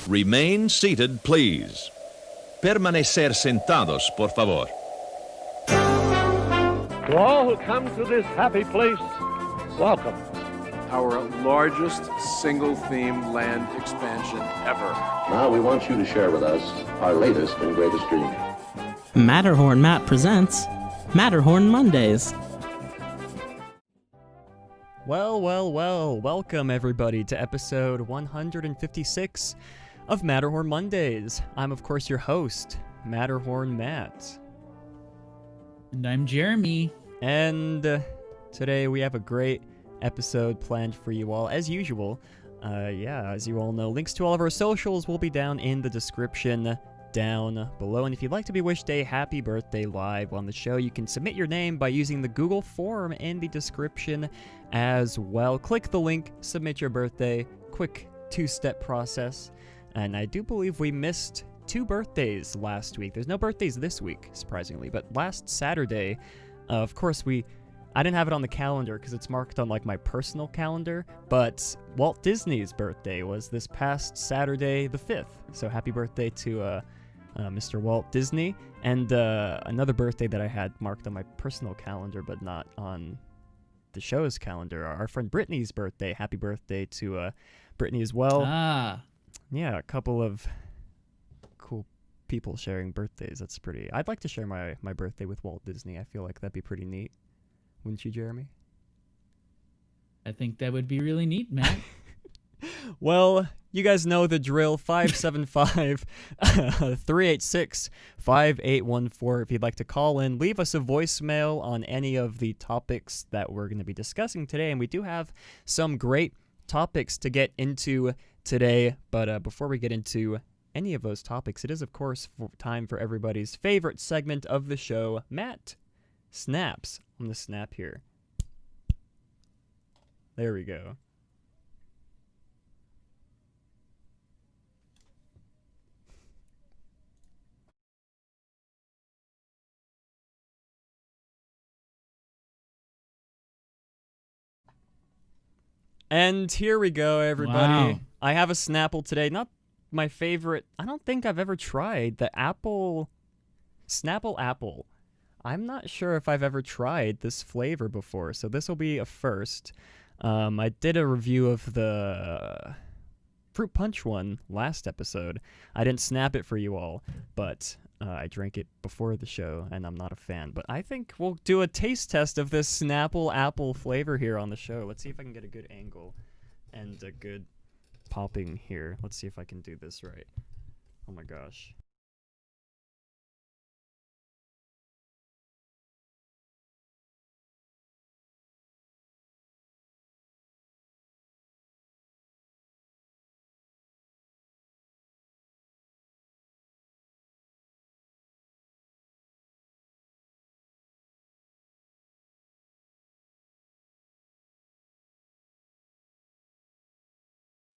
Remain seated, please. Permanecer sentados, por favor. To all who come to this happy place, welcome. Our largest single-theme land expansion ever. Now we want you to share with us our latest and greatest dream. Matterhorn Matt presents Matterhorn Mondays. Well, welcome everybody to episode 156 of Matterhorn Mondays. I'm, of course, your host, Matterhorn Matt. And I'm Jeremy. And today we have a great episode planned for you all, as usual. As you all know, links to all of our socials will be down in the description down below. And if you'd like to be wished a happy birthday live on the show, you can submit your name by using the Google form in the description as well. Click the link, submit your birthday, quick two-step process. And I do believe we missed 2 birthdays last week. There's no birthdays this week, surprisingly, but last Saturday, of course, I didn't have it on the calendar because it's marked on like my personal calendar, but Walt Disney's birthday was this past Saturday the 5th. So happy birthday to Mr. Walt Disney. And another birthday that I had marked on my personal calendar but not on the show's calendar, our friend Brittany's birthday. Happy birthday to Brittany as well. Yeah, a couple of cool people sharing birthdays. That's pretty... I'd like to share my birthday with Walt Disney. I feel like that'd be pretty neat. Wouldn't you, Jeremy? I think that would be really neat, Matt. Well, you guys know the drill. 575-386-5814 if you'd like to call in. Leave us a voicemail on any of the topics that we're going to be discussing today. And we do have some great topics to get into today. But before we get into any of those topics, it is, of course, time for everybody's favorite segment of the show, Matt Snaps. I'm going to snap here. There we go. And here we go, everybody. Wow. I have a Snapple today. Not my favorite. I don't think I've ever tried the Snapple Apple. I'm not sure if I've ever tried this flavor before, so this will be a first. I did a review of the fruit punch one last episode. I didn't snap it for you all, but I drank it before the show, and I'm not a fan. But I think we'll do a taste test of this Snapple apple flavor here on the show. Let's see if I can get a good angle and a good popping here. Let's see if I can do this right. Oh my gosh.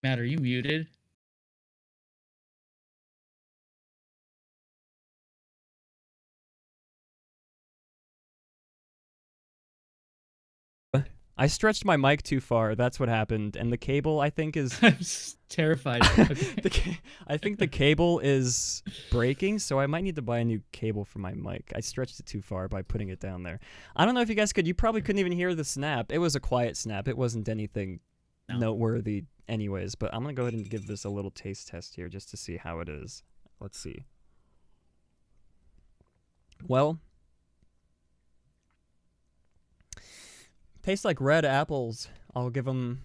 Matt, are you muted? I stretched my mic too far. That's what happened. And the cable, I think, is... I'm terrified. Okay. I think the cable is breaking, so I might need to buy a new cable for my mic. I stretched it too far by putting it down there. I don't know if you guys could. You probably couldn't even hear the snap. It was a quiet snap. It wasn't anything noteworthy anyways, but I'm going to go ahead and give this a little taste test here just to see how it is. Let's see. Well... tastes like red apples. I'll give them...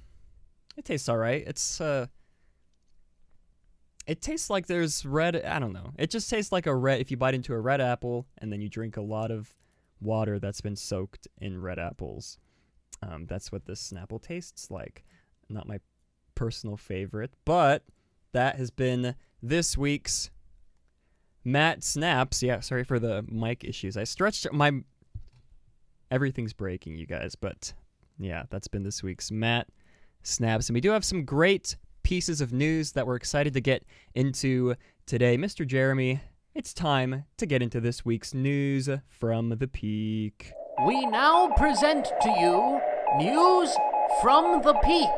It tastes alright. It's, it tastes like there's red... I don't know. It just tastes like a red... If you bite into a red apple, and then you drink a lot of water that's been soaked in red apples. That's what this Snapple tastes like. Not my personal favorite, but that has been this week's Matt Snaps. Yeah, sorry for the mic issues. I stretched my... Everything's breaking, you guys, but yeah, that's been this week's Matt Snaps. And we do have some great pieces of news that we're excited to get into today. Mr. Jeremy, it's time to get into this week's news from the Peak. We now present to you news from the Peak.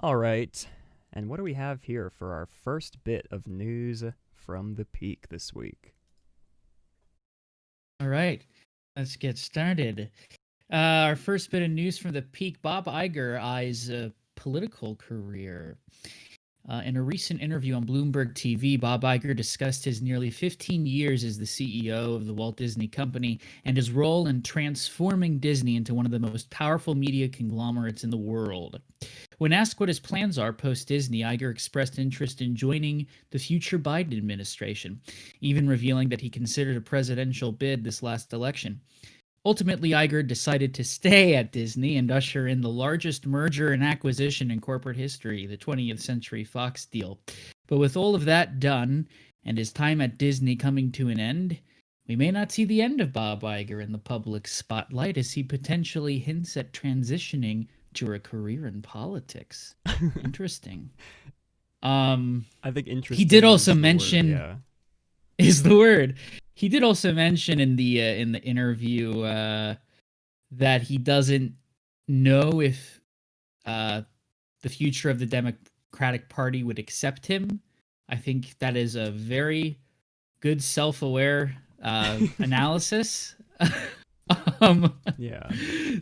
All right. And what do we have here for our first bit of news from the Peak this week? All right, let's get started. Our first bit of news from the Peak: Bob Iger eyes a political career. In a recent interview on Bloomberg TV, Bob Iger discussed his nearly 15 years as the CEO of the Walt Disney Company and his role in transforming Disney into one of the most powerful media conglomerates in the world. When asked what his plans are post-Disney, Iger expressed interest in joining the future Biden administration, even revealing that he considered a presidential bid this last election. Ultimately, Iger decided to stay at Disney and usher in the largest merger and acquisition in corporate history, the 20th Century Fox deal. But with all of that done, and his time at Disney coming to an end, we may not see the end of Bob Iger in the public spotlight, as he potentially hints at transitioning to a career in politics. Interesting. I think interesting. He did also is the mention... word, yeah. Is the word. He did also mention in the interview that he doesn't know if the future of the Democratic Party would accept him. I think that is a very good self-aware analysis. Yeah.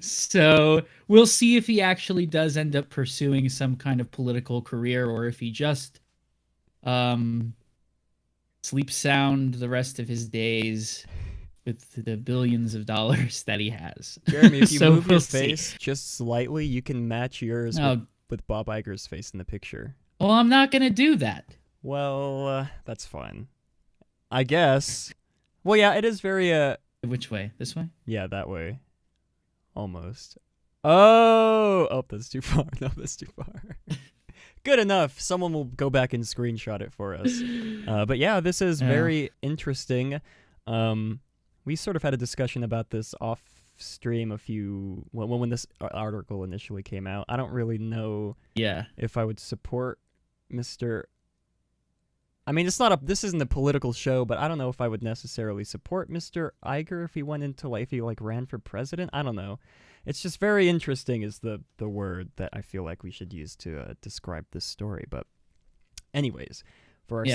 So we'll see if he actually does end up pursuing some kind of political career, or if he just sleep sound the rest of his days with the billions of dollars that he has. Jeremy, if you So move your we'll see. face just slightly, you can match yours with Bob Iger's face in the picture. Well, I'm not going to do that. Well, that's fine. I guess. Well, yeah, it is very, Which way? This way? yeah, that way. Almost. Oh, that's too far. No, that's too far. Good enough. Someone will go back and screenshot it for us. But yeah, this is very interesting. We sort of had a discussion about this off stream when this article initially came out. I don't really know if I would support Mr. I mean, this isn't a political show, but I don't know if I would necessarily support Mr. Iger if he went into if he ran for president. I don't know. It's just very interesting is the word that I feel like we should use to describe this story. But anyways, for our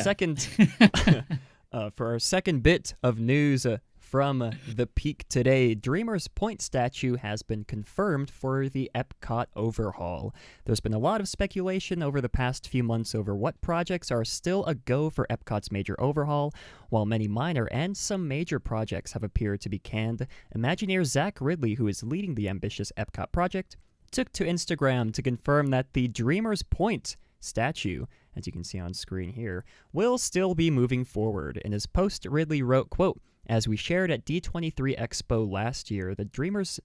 second bit of news from the Peak today, Dreamers Point statue has been confirmed for the Epcot overhaul. There's been a lot of speculation over the past few months over what projects are still a go for Epcot's major overhaul. While many minor and some major projects have appeared to be canned, Imagineer Zach Ridley, who is leading the ambitious Epcot project, took to Instagram to confirm that the Dreamers Point statue, as you can see on screen here, will still be moving forward. In his post, Ridley wrote, quote, "As we shared at D23 Expo last year, that Dreamer's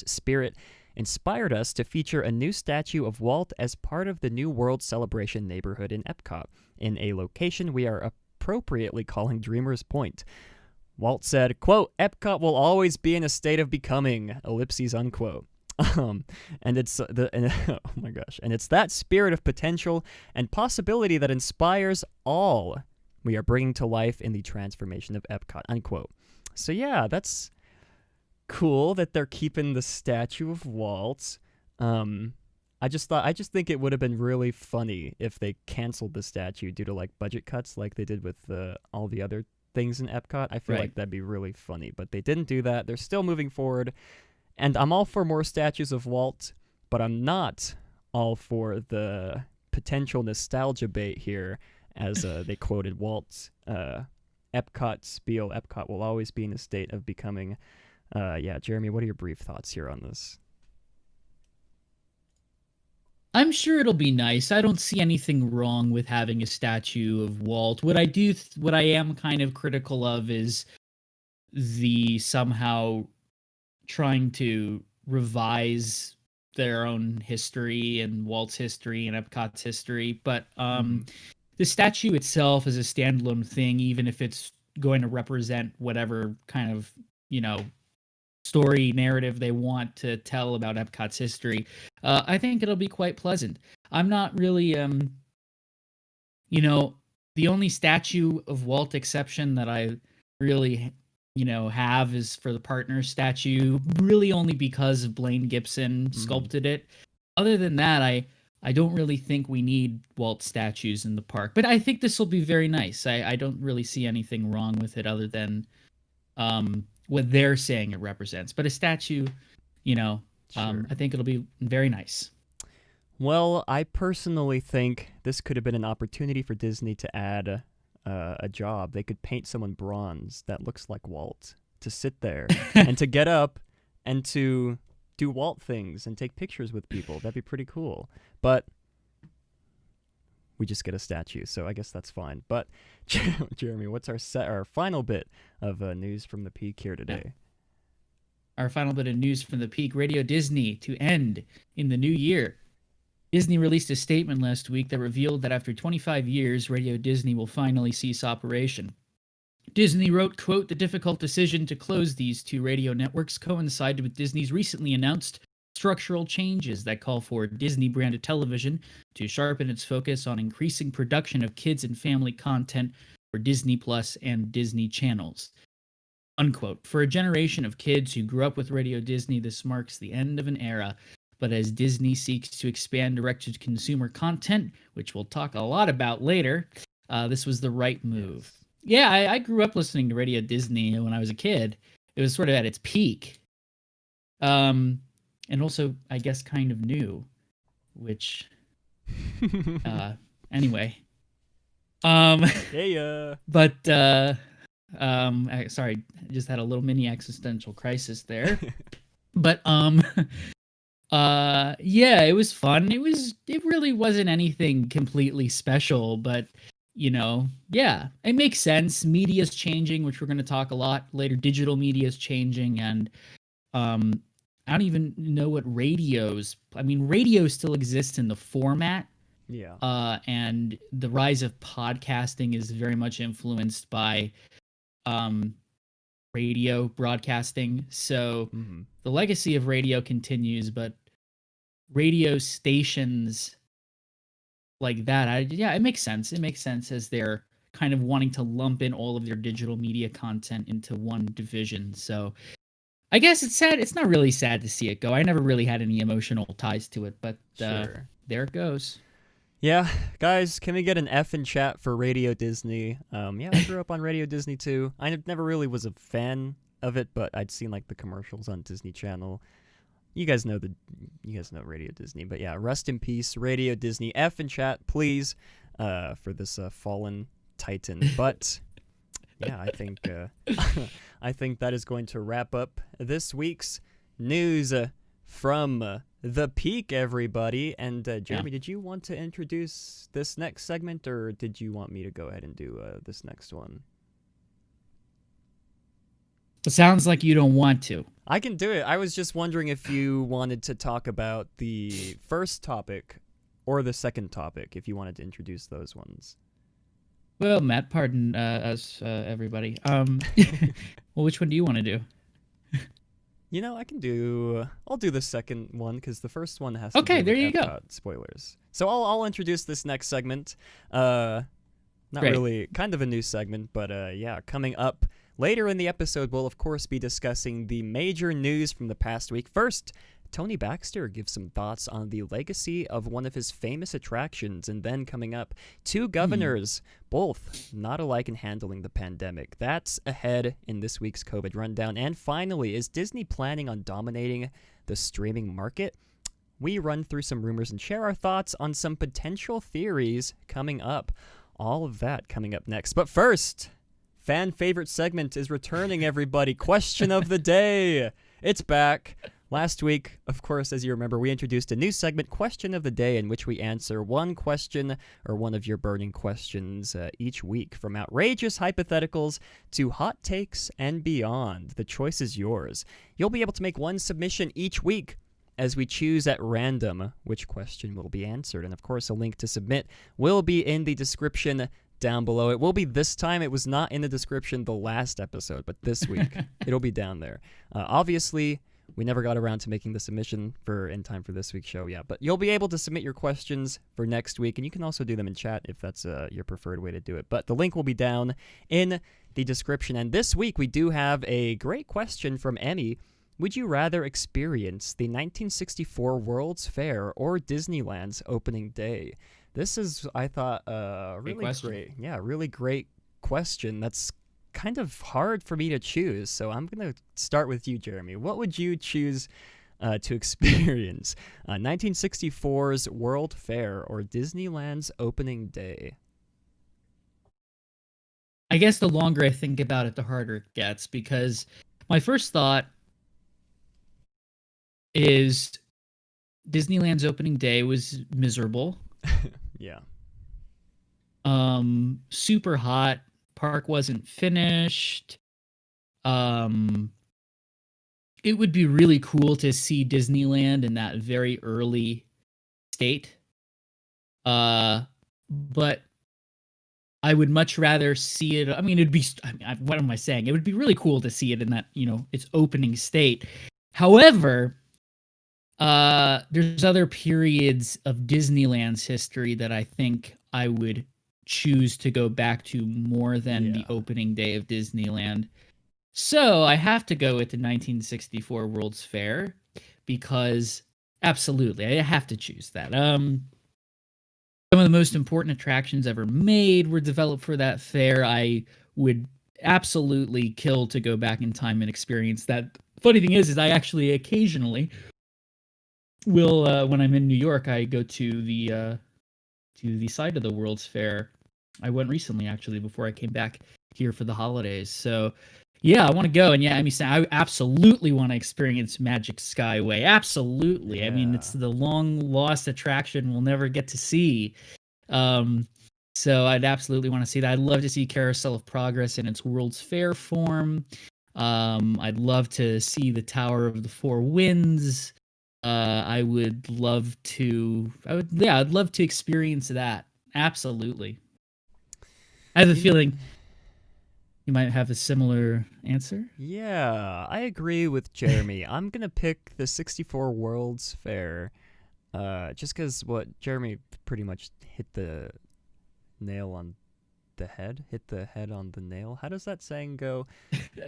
spirit inspired us to feature a new statue of Walt as part of the New World Celebration neighborhood in Epcot, in a location we are appropriately calling Dreamers Point." Walt said, quote, "Epcot will always be in a state of becoming, ellipses, unquote. And it's oh my gosh, and it's that spirit of potential and possibility that inspires all we are bringing to life in the transformation of Epcot," unquote. So yeah, that's cool that they're keeping the statue of Walt. I just think it would have been really funny if they canceled the statue due to budget cuts like they did with all the other things in Epcot. I feel like that'd be really funny, but they didn't do that. They're still moving forward, and I'm all for more statues of Walt, but I'm not all for the potential nostalgia bait here, as they quoted Walt's Epcot spiel. Epcot will always be in a state of becoming. Jeremy, what are your brief thoughts here on this? I'm sure it'll be nice. I don't see anything wrong with having a statue of Walt. What I am kind of critical of is the somehow trying to revise their own history and Walt's history and Epcot's history. But the statue itself is a standalone thing, even if it's going to represent whatever kind of, story narrative they want to tell about Epcot's history. I think it'll be quite pleasant. I'm not really, the only statue of Walt exception that I really, have is for the partner statue, really only because Blaine Gibson sculpted it. Other than that, I don't really think we need Walt statues in the park, but I think this will be very nice. I don't really see anything wrong with it other than what they're saying it represents. But a statue, Sure. I think it'll be very nice. Well, I personally think this could have been an opportunity for Disney to add a job. They could paint someone bronze that looks like Walt to sit there and to get up and to do Walt things and take pictures with people. That'd be pretty cool. But we just get a statue, so I guess that's fine. But Jeremy, what's our final bit of news from the Peak here today? Our final bit of news from the Peak: Radio Disney to end in the new year. Disney released a statement last week that revealed that after 25 years, Radio Disney will finally cease operation. Disney wrote, quote, "The difficult decision to close these two radio networks coincided with Disney's recently announced structural changes that call for Disney-branded television to sharpen its focus on increasing production of kids and family content for Disney Plus and Disney channels." Unquote. For a generation of kids who grew up with Radio Disney, this marks the end of an era. But as Disney seeks to expand direct-to-consumer content, which we'll talk a lot about later, this was the right move. Yeah, I grew up listening to Radio Disney when I was a kid. It was sort of at its peak. And also, I guess, kind of new, which, anyway. Yeah. But, sorry, I just had a little mini existential crisis there. But, yeah, it was fun. It really wasn't anything completely special, but yeah, it makes sense. Media's changing, which we're going to talk a lot later. Digital media's changing, and I don't even know what radio still exists in the format. Yeah. And the rise of podcasting is very much influenced by radio broadcasting. So the legacy of radio continues, but radio stations like that, it makes sense. It makes sense as they're kind of wanting to lump in all of their digital media content into one division. So I guess it's sad. It's not really sad to see it go. I never really had any emotional ties to it, but Sure. There it goes. Yeah, guys, can we get an F in chat for Radio Disney? Yeah, I grew up on Radio Disney too. I never really was a fan of it, but I'd seen like the commercials on Disney Channel. You guys know Radio Disney, but yeah, rest in peace, Radio Disney. F in chat, please, for this fallen titan. But yeah, I think that is going to wrap up this week's news from the Peak, everybody. And Jeremy, did you want to introduce this next segment, or did you want me to go ahead and do this next one? It sounds like you don't want to. I can do it. I was just wondering if you wanted to talk about the first topic or the second topic, if you wanted to introduce those ones. Well, Matt, pardon us, everybody. Well, which one do you want to do? I'll do the second one because the first one has to Okay, do there with you go. Epcot spoilers. So I'll introduce this next segment. Not Great. really, kind of a new segment, but yeah, coming up later in the episode, we'll of course be discussing the major news from the past week. First, Tony Baxter gives some thoughts on the legacy of one of his famous attractions, and then coming up, two governors, both not alike in handling the pandemic. That's ahead in this week's COVID rundown. And finally, is Disney planning on dominating the streaming market? We run through some rumors and share our thoughts on some potential theories coming up. All of that coming up next. But first, fan favorite segment is returning, everybody. Question of the day. It's back. Last week, of course, as you remember, we introduced a new segment, Question of the Day, in which we answer one question or one of your burning questions each week, from outrageous hypotheticals to hot takes and beyond. The choice is yours. You'll be able to make one submission each week as we choose at random which question will be answered. And of course, a link to submit will be in the description down below. It will be this time. It was not in the description the last episode, but this week it'll be down there. Obviously, we never got around to making the submission in time for this week's show, but you'll be able to submit your questions for next week, and you can also do them in chat if that's your preferred way to do it. But the link will be down in the description. And this week we do have a great question from Emmy, Would you rather experience the 1964 World's Fair or Disneyland's opening day? This is, I thought, really great. Yeah, really great question. That's kind of hard for me to choose, so I'm going to start with you, Jeremy. What would you choose to experience? 1964's World Fair or Disneyland's opening day? I guess the longer I think about it, the harder it gets, because my first thought is Disneyland's opening day was miserable. Yeah. Super hot. Park wasn't finished. It would be really cool to see Disneyland in that very early state. But I would much rather see it. I mean, what am I saying? It would be really cool to see it in that, its opening state. However, there's other periods of Disneyland's history that I think I would choose to go back to more than the opening day of Disneyland. So I have to go with the 1964 World's Fair because absolutely, I have to choose that. Some of the most important attractions ever made were developed for that fair. I would absolutely kill to go back in time and experience that. Funny thing is I actually occasionally will, when I'm in New York, I go to the site of the World's Fair. I went recently, actually, before I came back here for the holidays. So, yeah, I want to go. And yeah, I mean, I absolutely want to experience Magic Skyway. Absolutely. Yeah. I mean, it's the long-lost attraction we'll never get to see. So I'd absolutely want to see that. I'd love to see Carousel of Progress in its World's Fair form. I'd love to see the Tower of the Four Winds. I'd love to experience that. Absolutely. I have a feeling you might have a similar answer. Yeah, I agree with Jeremy. I'm going to pick the 64 World's Fair, just because Jeremy pretty much hit the nail on the head. Hit the head on the nail. How does that saying go?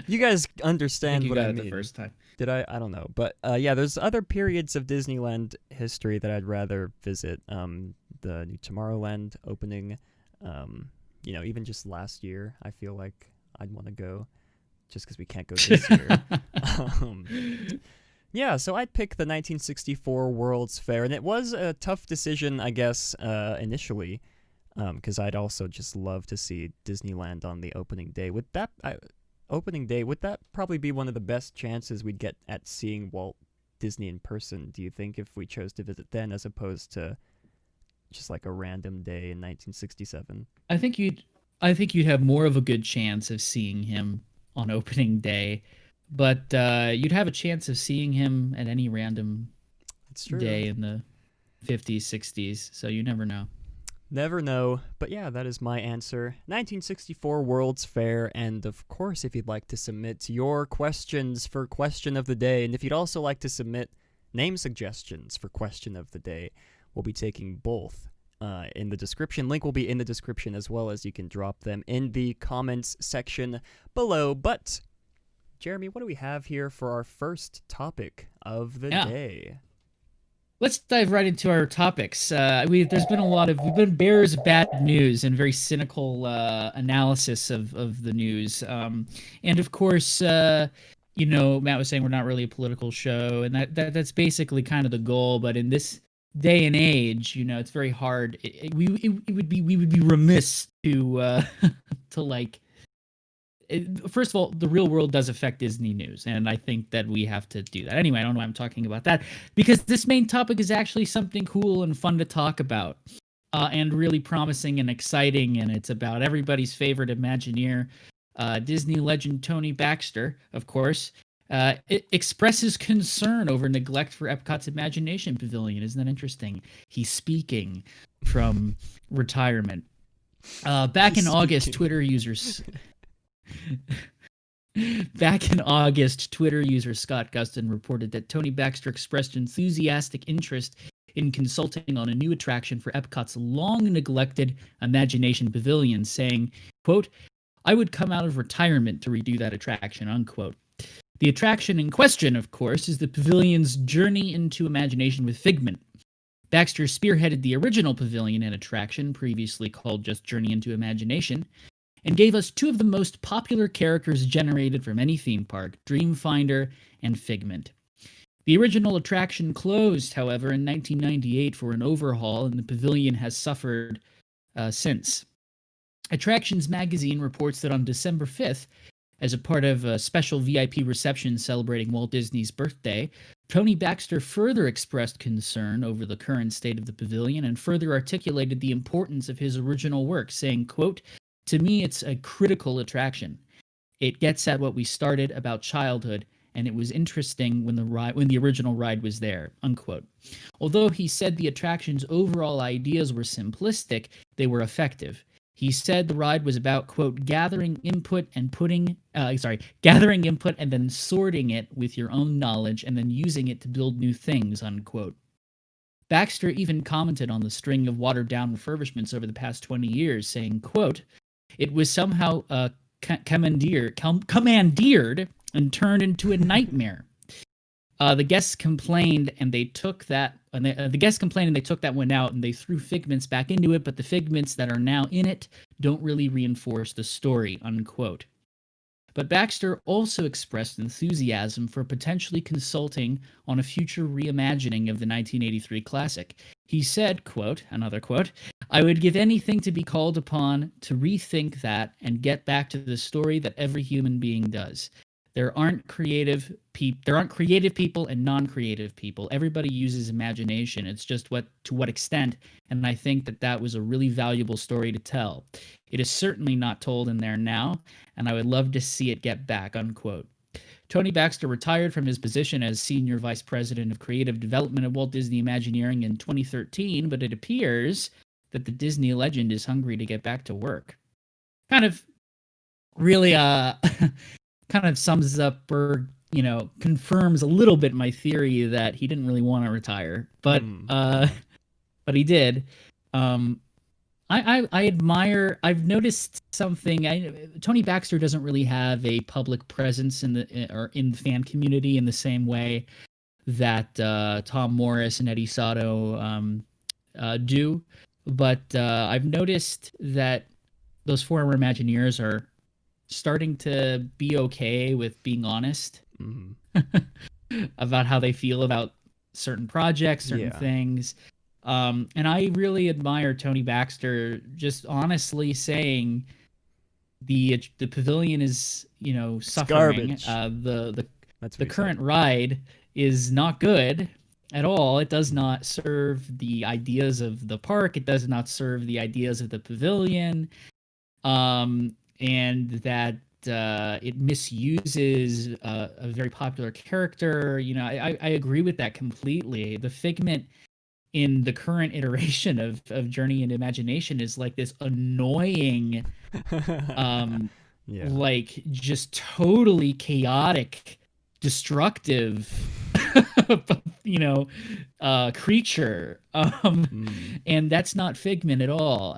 You guys understand what I mean. The first time. Did I? I don't know. But yeah, there's other periods of Disneyland history that I'd rather visit. The new Tomorrowland opening, even just last year, I feel like I'd want to go just because we can't go this year. Yeah, so I'd pick the 1964 World's Fair, and it was a tough decision, I guess, initially, because I'd also just love to see Disneyland on the opening day. Would that probably be one of the best chances we'd get at seeing Walt Disney in person, do you think, if we chose to visit then, as opposed to just like a random day in 1967? I think you'd have more of a good chance of seeing him on opening day, but you'd have a chance of seeing him at any random day in the 50s, 60s, so you never know. Never know, but yeah, that is my answer. 1964 World's Fair, and of course, if you'd like to submit your questions for Question of the Day, and if you'd also like to submit name suggestions for Question of the Day, we'll be taking both in the description. Link will be in the description, as well as you can drop them in the comments section below. But, Jeremy, what do we have here for our first topic of the day? Let's dive right into our topics. We've been bearers of bad news and very cynical analysis of the news. And of course, Matt was saying we're not really a political show, and that's basically kind of the goal. But in this day and age, it's very hard. We would be remiss to first of all, the real world does affect Disney news, and I think that we have to do that. Anyway, I don't know why I'm talking about that, because this main topic is actually something cool and fun to talk about, and really promising and exciting, and it's about everybody's favorite Imagineer, Disney legend Tony Baxter, of course. It expresses concern over neglect for Epcot's Imagination Pavilion. Isn't that interesting? He's speaking from retirement. Back in August, Twitter user Scott Gustin reported that Tony Baxter expressed enthusiastic interest in consulting on a new attraction for Epcot's long-neglected Imagination Pavilion, saying, quote, "I would come out of retirement to redo that attraction," unquote. The attraction in question, of course, is the pavilion's Journey into Imagination with Figment. Baxter spearheaded the original pavilion and attraction, previously called just Journey into Imagination, and gave us two of the most popular characters generated from any theme park, Dreamfinder and Figment. The original attraction closed, however, in 1998 for an overhaul, and the pavilion has suffered since. Attractions Magazine reports that on December 5th, as a part of a special VIP reception celebrating Walt Disney's birthday, Tony Baxter further expressed concern over the current state of the pavilion and further articulated the importance of his original work, saying, quote, "To me, it's a critical attraction. It gets at what we started about childhood, and it was interesting when the original ride was there," unquote. Although he said the attraction's overall ideas were simplistic, they were effective. He said the ride was about, quote, gathering input and then sorting it with your own knowledge and then using it to build new things, unquote. Baxter even commented on the string of watered-down refurbishments over the past 20 years, saying, quote, "It was somehow commandeered and turned into a nightmare. The guests complained and they took that one out and they threw Figments back into it, but the Figments that are now in it don't really reinforce the story," unquote. But Baxter also expressed enthusiasm for potentially consulting on a future reimagining of the 1983 classic. He said, quote, another quote, "I would give anything to be called upon to rethink that and get back to the story that every human being does. There aren't creative people and non-creative people. Everybody uses imagination. It's just to what extent, and I think that was a really valuable story to tell. It is certainly not told in there now, and I would love to see it get back," unquote. Tony Baxter retired from his position as Senior Vice President of Creative Development at Walt Disney Imagineering in 2013, but it appears that the Disney legend is hungry to get back to work. Kind of really kind of sums up or, confirms a little bit my theory that he didn't really want to retire, but he did. I admire. I've noticed something. Tony Baxter doesn't really have a public presence in the fan community in the same way that Tom Morris and Eddie Sato do, but I've noticed that those former Imagineers are starting to be okay with being honest about how they feel about certain projects, certain things. And I really admire Tony Baxter just honestly saying the pavilion is, suffering. The current ride is not good at all. It does not serve the ideas of the park. It does not serve the ideas of the pavilion. And that it misuses a very popular character. I agree with that completely. The Figment in the current iteration of Journey into Imagination is like this annoying, like just totally chaotic, destructive, creature. And that's not Figment at all.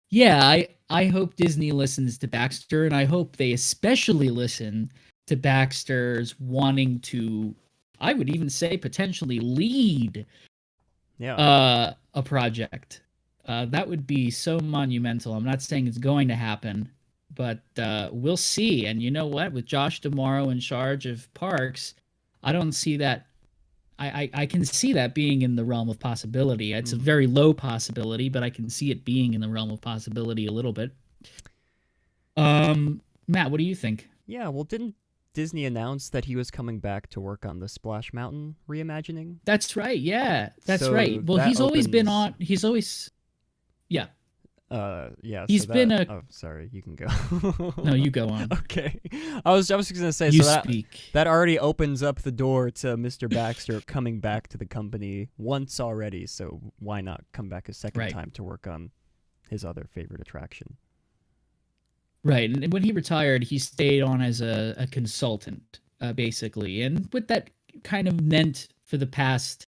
Yeah, I hope Disney listens to Baxter, and I hope they especially listen to Baxter's wanting to, I would even say, potentially lead a project. That would be so monumental. I'm not saying it's going to happen, but we'll see. And you know what? With Josh D'Amaro in charge of parks, I don't see that. I can see that being in the realm of possibility. It's a very low possibility, but I can see it being in the realm of possibility a little bit. Matt, what do you think? Yeah, well, didn't Disney announce that he was coming back to work on the Splash Mountain reimagining? That's right. Yeah, that's right. Well, he's always been on. He's always. Yeah. Yeah. He's been a. Oh, sorry. You can go. No, you go on. Okay. I was just gonna say. You so speak. That already opens up the door to Mr. Baxter coming back to the company once already. So why not come back a second time to work on his other favorite attraction? Right, and when he retired, he stayed on as a consultant, basically, and what that kind of meant for the past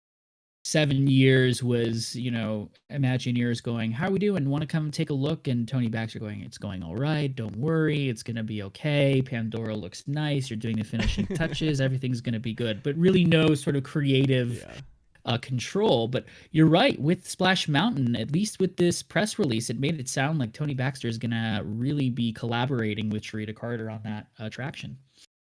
7 years was, Imagineers going, how are we doing? Want to come take a look? And Tony Baxter going, it's going all right. Don't worry. It's going to be okay. Pandora looks nice. You're doing the finishing touches. Everything's going to be good. But really no sort of creative control. But you're right. With Splash Mountain, at least with this press release, it made it sound like Tony Baxter is going to really be collaborating with Sharita Carter on that attraction.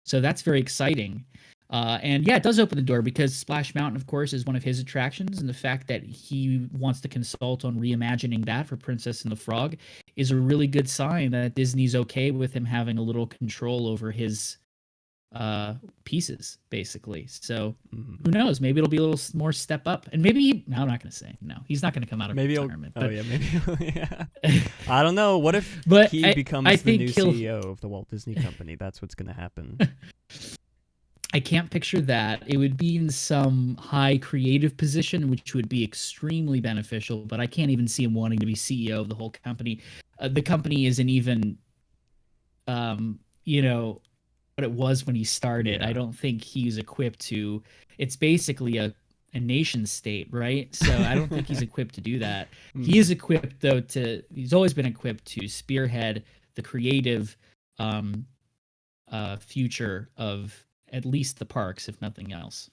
So that's very exciting. And yeah, it does open the door because Splash Mountain, of course, is one of his attractions. And the fact that he wants to consult on reimagining that for Princess and the Frog is a really good sign that Disney's okay with him having a little control over his pieces, basically. So who knows? Maybe it'll be a little more step up. And maybe, no, I'm not going to say. No, he's not going to come out of retirement. I don't know. What if he becomes the new CEO of the Walt Disney Company? That's what's going to happen. I can't picture that. It would be in some high creative position, which would be extremely beneficial, but I can't even see him wanting to be CEO of the whole company. The company isn't even, what it was when he started. I don't think he's equipped to, it's basically a nation state, right? So I don't think he's equipped to do that. He is equipped, though, he's always been equipped to spearhead the creative future of at least the parks, if nothing else.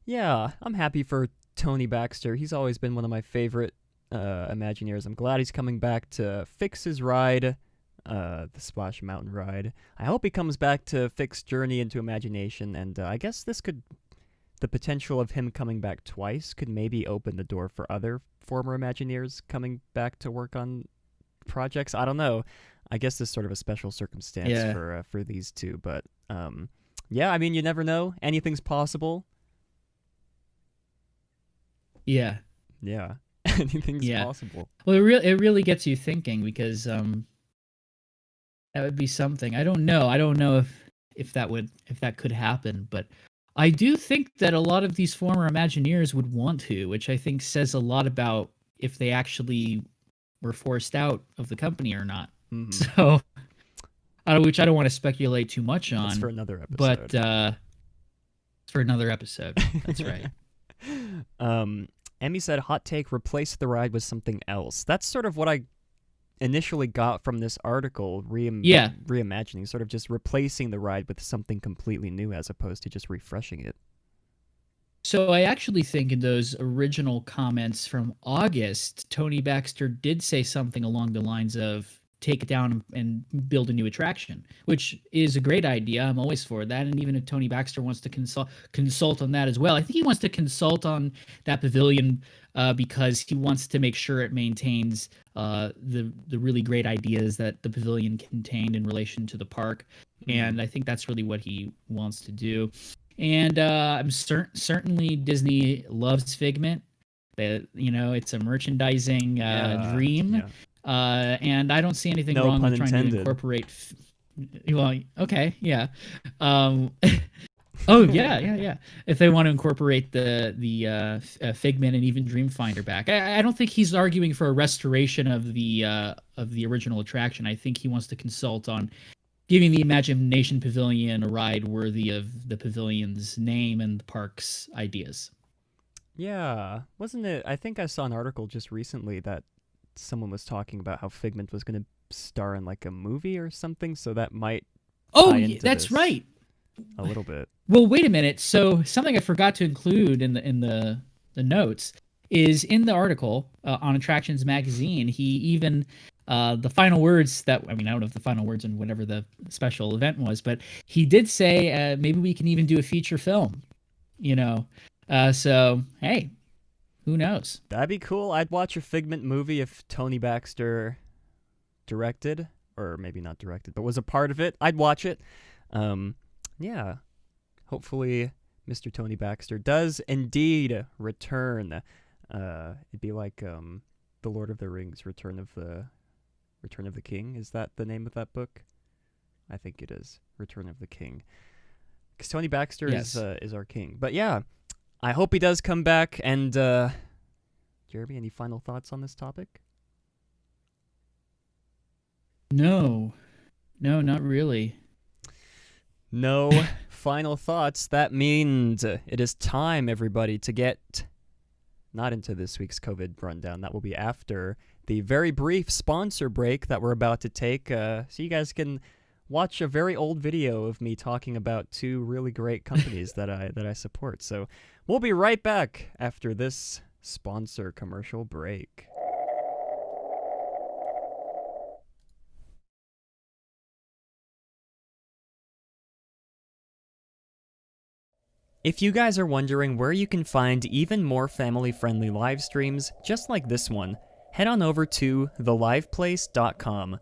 Yeah, I'm happy for Tony Baxter. He's always been one of my favorite Imagineers. I'm glad he's coming back to fix his ride, the Splash Mountain ride. I hope he comes back to fix Journey into Imagination, and I guess the potential of him coming back twice could maybe open the door for other former Imagineers coming back to work on projects. I don't know. I guess this is sort of a special circumstance for these two, but yeah, I mean, you never know. Anything's possible. Yeah. Anything's possible. Well, it really gets you thinking because that would be something. I don't know if that could happen, but I do think that a lot of these former Imagineers would want to, which I think says a lot about if they actually were forced out of the company or not. So, which I don't want to speculate too much on. That's for another episode. But it's for another episode. That's right. Emmy said, hot take, replace the ride with something else. That's sort of what I initially got from this article, reimagining, sort of just replacing the ride with something completely new as opposed to just refreshing it. So I actually think in those original comments from August, Tony Baxter did say something along the lines of, take it down and build a new attraction, which is a great idea. I'm always for that. And even if Tony Baxter wants to consult on that as well, I think he wants to consult on that pavilion because he wants to make sure it maintains the really great ideas that the pavilion contained in relation to the park. And I think that's really what he wants to do. And I'm certainly Disney loves Figment. It's a merchandising dream. Yeah. And I don't see anything wrong with trying to incorporate. Well, okay, yeah. If they want to incorporate the Figment and even Dreamfinder back, I don't think he's arguing for a restoration of the original attraction. I think he wants to consult on giving the Imagination Pavilion a ride worthy of the pavilion's name and the park's ideas. Yeah, wasn't it? I think I saw an article just recently that someone was talking about how Figment was going to star in like a movie or something, so that might that's right, a little bit. Well, wait a minute. So something I forgot to include in the notes is in the article on Attractions Magazine. He even the final words that, I don't know if the final words in whatever the special event was, but he did say maybe we can even do a feature film. So hey. Who knows? That'd be cool. I'd watch a Figment movie if Tony Baxter directed, or maybe not directed, but was a part of it. I'd watch it. Yeah. Hopefully, Mr. Tony Baxter does indeed return. It'd be like The Lord of the Rings, Return of the King. Is that the name of that book? I think it is. Return of the King. Because Tony Baxter is our king. But yeah. I hope he does come back, and Jeremy, any final thoughts on this topic? No, not really. No final thoughts. That means it is time, everybody, to get not into this week's COVID rundown. That will be after the very brief sponsor break that we're about to take, so you guys can watch a very old video of me talking about two really great companies that I support. So we'll be right back after this sponsor commercial break. If you guys are wondering where you can find even more family-friendly live streams just like this one, head on over to theliveplace.com.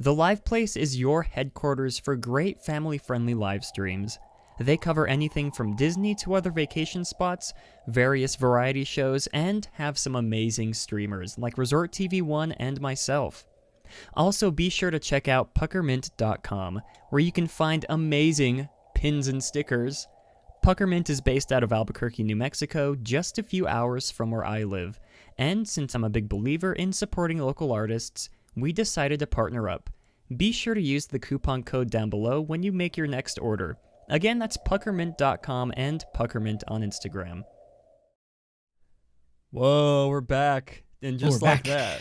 The Live Place is your headquarters for great family-friendly live streams. They cover anything from Disney to other vacation spots, various variety shows, and have some amazing streamers like Resort TV 1 and myself. Also, be sure to check out puckermint.com, where you can find amazing pins and stickers. Puckermint is based out of Albuquerque, New Mexico, just a few hours from where I live. And since I'm a big believer in supporting local artists, we decided to partner up. Be sure to use the coupon code down below when you make your next order. Again, that's puckermint.com and puckermint on Instagram. Whoa, we're back. And just We're like back. that.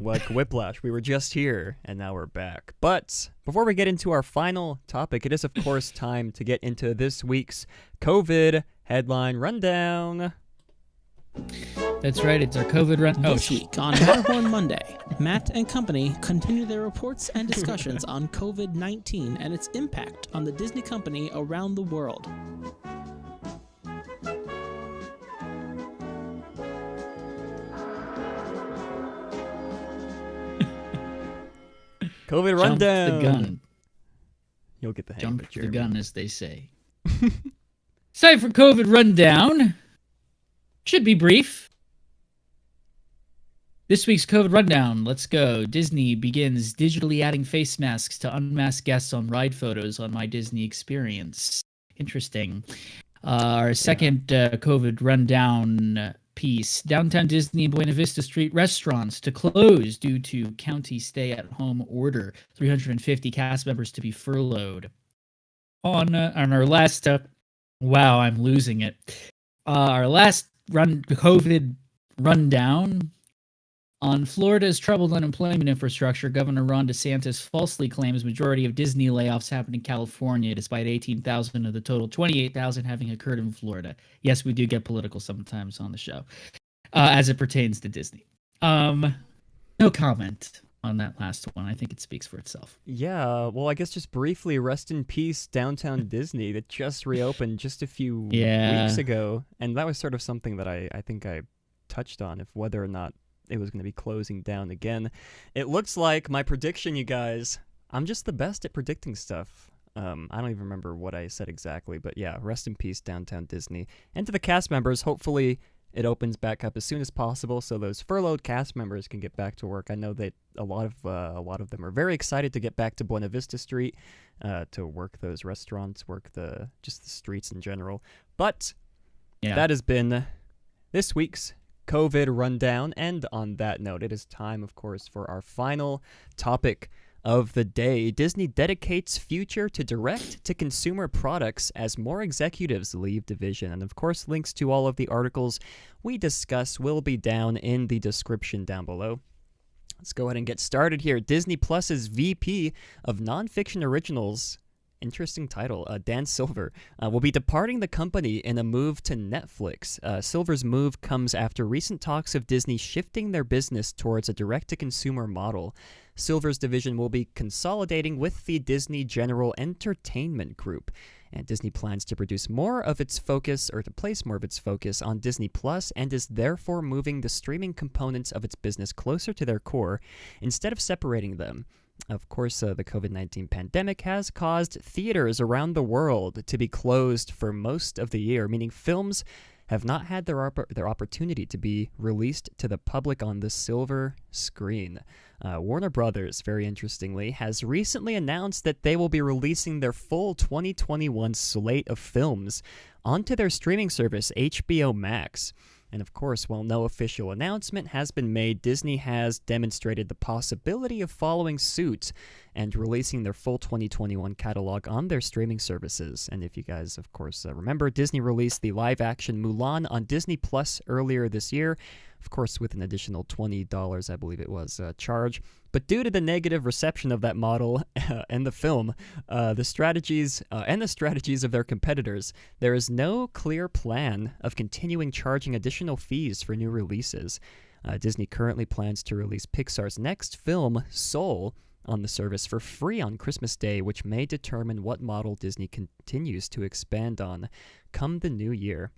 Like Whiplash, we were just here, and now we're back. But before we get into our final topic, it is, of course, time to get into this week's COVID headline rundown. That's right. It's our COVID run. This week on Matterhorn Monday, Matt and company continue their reports and discussions on COVID-19 and its impact on the Disney company around the world. COVID Jump rundown. the gun. You'll get the hang Jump of it, the Jeremy. gun, as they say. It's time for COVID rundown. Should be brief. This week's COVID rundown. Let's go. Disney begins digitally adding face masks to unmasked guests on ride photos on My Disney Experience. Interesting. Our second COVID rundown piece. Downtown Disney and Buena Vista Street restaurants to close due to county stay-at-home order. 350 cast members to be furloughed. On our last... wow, I'm losing it. Our last COVID rundown. On Florida's troubled unemployment infrastructure, Governor Ron DeSantis falsely claims majority of Disney layoffs happened in California, despite 18,000 of the total 28,000 having occurred in Florida. Yes, we do get political sometimes on the show, as it pertains to Disney. No comment on that last one. I think it speaks for itself. Yeah, well, I guess just briefly, rest in peace, Downtown Disney, that just reopened just a few weeks ago. And that was sort of something that I think I touched on, if whether or not it was going to be closing down again. It looks like my prediction, you guys, I'm just the best at predicting stuff. I don't even remember what I said exactly, but yeah, rest in peace, Downtown Disney. And to the cast members, hopefully it opens back up as soon as possible so those furloughed cast members can get back to work. I know that a lot of them are very excited to get back to Buena Vista Street, to work those restaurants, work just the streets in general. But that has been this week's COVID rundown, and on that note, it is time, of course, for our final topic of the day. Disney dedicates future to direct-to-consumer products as more executives leave division. And, of course, links to all of the articles we discuss will be down in the description down below. Let's go ahead and get started here. Disney Plus's VP of Nonfiction Originals, interesting title, Dan Silver, will be departing the company in a move to Netflix. Silver's move comes after recent talks of Disney shifting their business towards a direct-to-consumer model. Silver's division will be consolidating with the Disney General Entertainment Group, and Disney plans to place more of its focus on Disney Plus, and is therefore moving the streaming components of its business closer to their core instead of separating them. Of course, the COVID-19 pandemic has caused theaters around the world to be closed for most of the year, meaning films have not had their opportunity to be released to the public on the silver screen. Warner Brothers, very interestingly, has recently announced that they will be releasing their full 2021 slate of films onto their streaming service, HBO Max. And of course, while no official announcement has been made, Disney has demonstrated the possibility of following suit and releasing their full 2021 catalog on their streaming services. And if you guys, of course, remember, Disney released the live-action Mulan on Disney Plus earlier this year, of course, with an additional $20, I believe it was, charge. But due to the negative reception of that model and the film, the strategies of their competitors, there is no clear plan of continuing charging additional fees for new releases. Disney currently plans to release Pixar's next film, Soul, on the service for free on Christmas Day, which may determine what model Disney continues to expand on come the new year.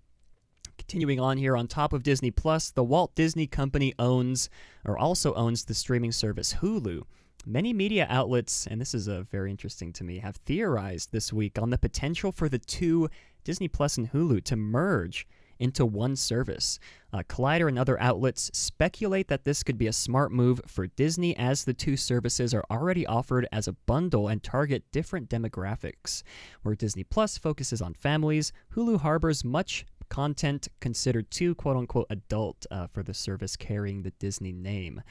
Continuing on here, on top of Disney Plus, the Walt Disney Company also owns the streaming service Hulu. Many media outlets, and this is very interesting to me, have theorized this week on the potential for the two, Disney Plus and Hulu, to merge into one service. Collider and other outlets speculate that this could be a smart move for Disney, as the two services are already offered as a bundle and target different demographics. Where Disney Plus focuses on families, Hulu harbors much content considered too quote-unquote adult for the service carrying the Disney name.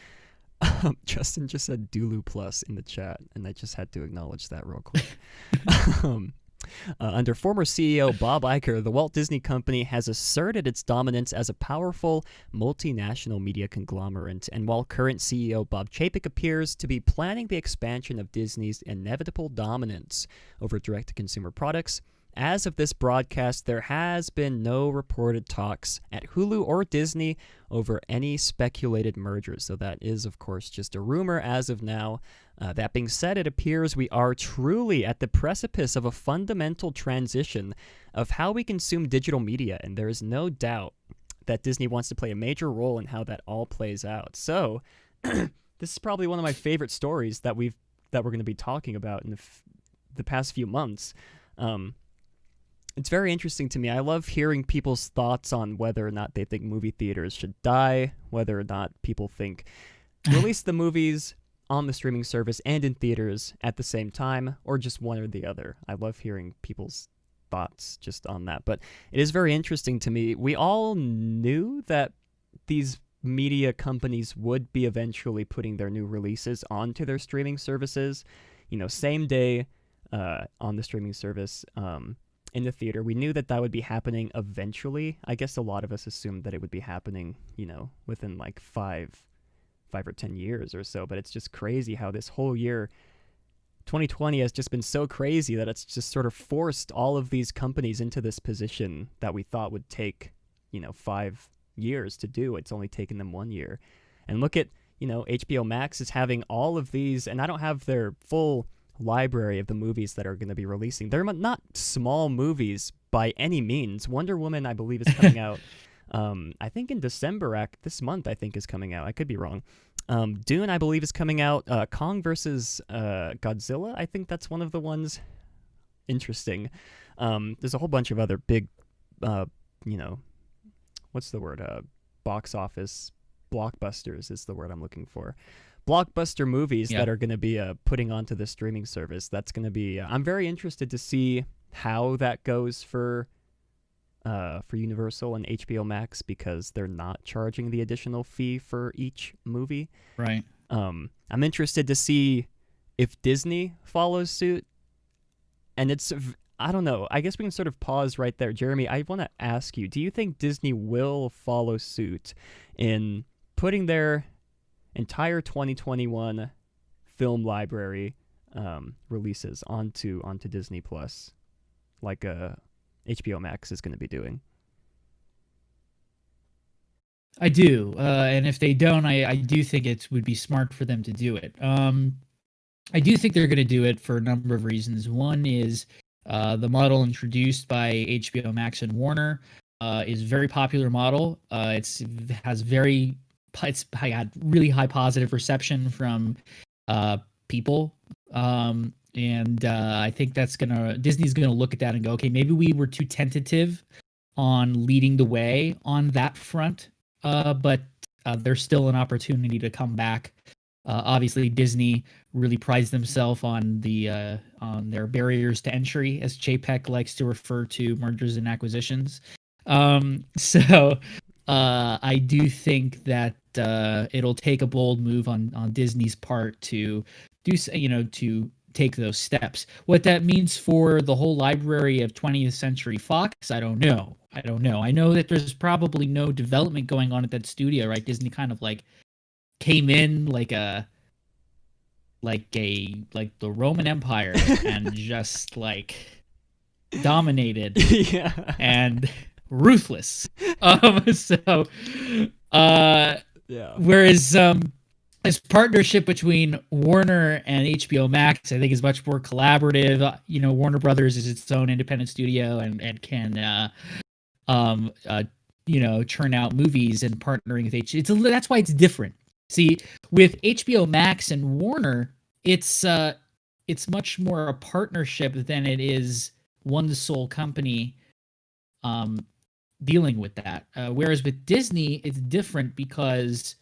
Justin just said Dulu Plus in the chat, and I just had to acknowledge that real quick. Under former CEO Bob Iger, the Walt Disney Company has asserted its dominance as a powerful multinational media conglomerate, and while current CEO Bob Chapek appears to be planning the expansion of Disney's inevitable dominance over direct-to-consumer products, as of this broadcast, there has been no reported talks at Hulu or Disney over any speculated mergers. So that is, of course, just a rumor as of now. That being said, it appears we are truly at the precipice of a fundamental transition of how we consume digital media, and there is no doubt that Disney wants to play a major role in how that all plays out. So this is probably one of my favorite stories that we're going to be talking about in the past few months. It's very interesting to me. I love hearing people's thoughts on whether or not they think movie theaters should die, whether or not people think release the movies on the streaming service and in theaters at the same time, or just one or the other. I love hearing people's thoughts just on that. But it is very interesting to me. We all knew that these media companies would be eventually putting their new releases onto their streaming services, same day on the streaming service. In the theater. We knew that would be happening eventually. I guess a lot of us assumed that it would be happening, within like 5 or 10 years or so. But it's just crazy how this whole year, 2020, has just been so crazy that it's just sort of forced all of these companies into this position that we thought would take, 5 years to do. It's only taken them 1 year. And look at, HBO Max is having all of these, and I don't have their full library of the movies that are going to be releasing. They're not small movies by any means. Wonder Woman, I believe, is coming out I think in December. This month, I think, is coming out. I could be wrong. Dune, I believe, is coming out. Kong versus Godzilla, I think that's one of the ones. Interesting. There's a whole bunch of other big what's the word, box office blockbusters is the word I'm looking for. Blockbuster movies that are going to be putting onto the streaming service. That's going to be. I'm very interested to see how that goes for Universal and HBO Max, because they're not charging the additional fee for each movie. Right. I'm interested to see if Disney follows suit, and I don't know. I guess we can sort of pause right there, Jeremy. I want to ask you: do you think Disney will follow suit in putting their entire 2021 film library releases onto Disney Plus, like HBO Max is going to be doing? I do, and if they don't, I do think it would be smart for them to do it. I do think they're going to do it for a number of reasons. One is the model introduced by HBO Max and Warner is a very popular model. It's had really high positive reception from people, and I think Disney's gonna look at that and go, okay, maybe we were too tentative on leading the way on that front, but there's still an opportunity to come back. Obviously, Disney really prides themselves on their barriers to entry, as Chapek likes to refer to mergers and acquisitions. I do think that it'll take a bold move on Disney's part to to take those steps. What that means for the whole library of 20th Century Fox, I don't know. I know that there's probably no development going on at that studio, right? Disney kind of like came in like the Roman Empire and just like dominated Yeah. and ruthless. So Yeah. whereas this partnership between Warner and HBO Max, I think, is much more collaborative. Warner Brothers is its own independent studio and can churn out movies, and partnering with HBO. That's why it's different. See, with HBO Max and Warner, it's much more a partnership than it is one sole company dealing with that. Whereas with Disney, it's different because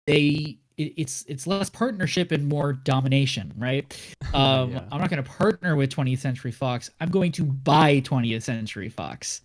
it's less partnership and more domination, right? Yeah. I'm not going to partner with 20th Century Fox. I'm going to buy 20th Century Fox.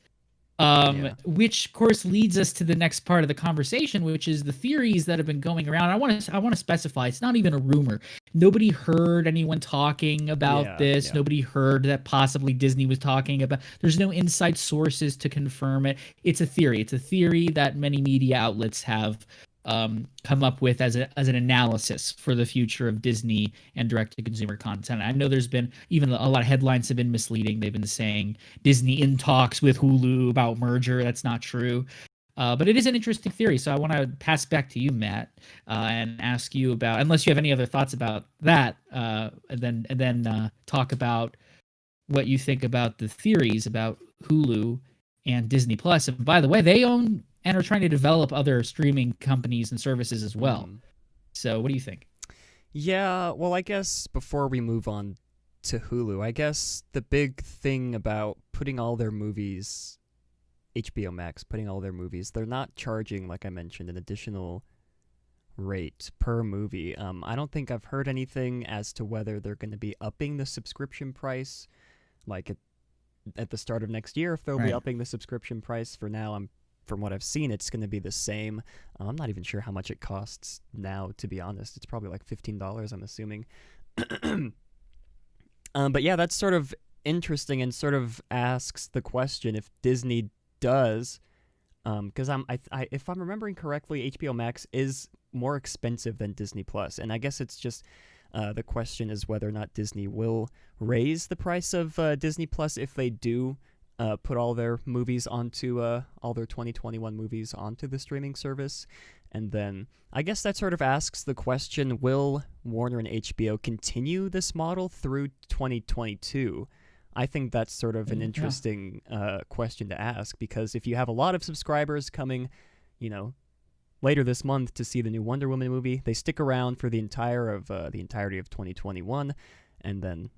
Which of course leads us to the next part of the conversation, which is the theories that have been going around. I want to specify, it's not even a rumor. Nobody heard anyone talking about this. Yeah. Nobody heard that possibly Disney was talking about. There's no inside sources to confirm it. It's a theory. It's a theory that many media outlets have come up with as an analysis for the future of Disney and direct-to-consumer content. I know there's been even a lot of headlines have been misleading. They've been saying Disney in talks with Hulu about merger. That's not true. But it is an interesting theory. So I want to pass back to you, Matt, and ask you about, unless you have any other thoughts about that, and then talk about what you think about the theories about Hulu and Disney Plus. And by the way, they own and are trying to develop other streaming companies and services as well. So what do you think? Yeah, well, I guess before we move on to Hulu, I guess the big thing about putting all their movies, HBO Max, putting all their movies, they're not charging, like I mentioned, an additional rate per movie. I don't think I've heard anything as to whether they're going to be upping the subscription price, like at the start of next year, if they'll be upping the subscription price. For now, from what I've seen, it's going to be the same. I'm not even sure how much it costs now, to be honest. It's probably like $15, I'm assuming. But yeah, that's sort of interesting and sort of asks the question if Disney does, because if I'm remembering correctly, HBO Max is more expensive than Disney Plus, and I guess it's just the question is whether or not Disney will raise the price of Disney Plus if they do put all their movies onto all their 2021 movies onto the streaming service. And then I guess that sort of asks the question, will Warner and HBO continue this model through 2022? I think that's sort of an interesting question to ask, because if you have a lot of subscribers coming, later this month to see the new Wonder Woman movie, they stick around for the entirety of 2021, and then,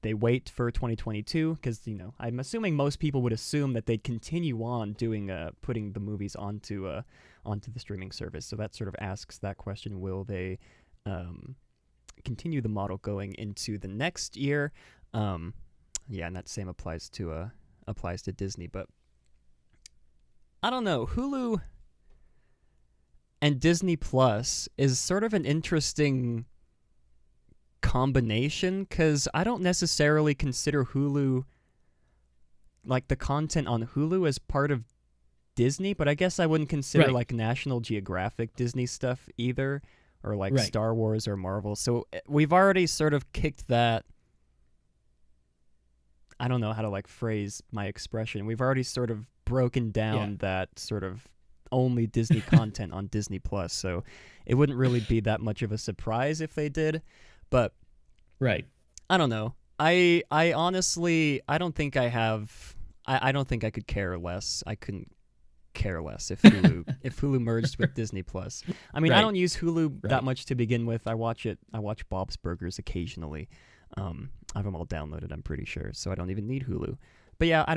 they wait for 2022 because, I'm assuming most people would assume that they'd continue on doing putting the movies onto the streaming service. So that sort of asks that question: will they continue the model going into the next year? And that same applies to Disney. But I don't know. Hulu and Disney Plus is sort of an interesting combination, because I don't necessarily consider Hulu, like the content on Hulu, as part of Disney, but I guess I wouldn't consider like National Geographic Disney stuff either, or like Star Wars or Marvel. So we've already sort of kicked that. I don't know how to like phrase my expression. We've already sort of broken down that sort of only Disney content on Disney Plus. So it wouldn't really be that much of a surprise if they did. But I don't know. I honestly, I don't think I have. I don't think I could care less. I couldn't care less if Hulu merged with Disney Plus. I mean, I don't use Hulu that much to begin with. I watch Bob's Burgers occasionally. I have them all downloaded, I'm pretty sure, so I don't even need Hulu. But yeah, I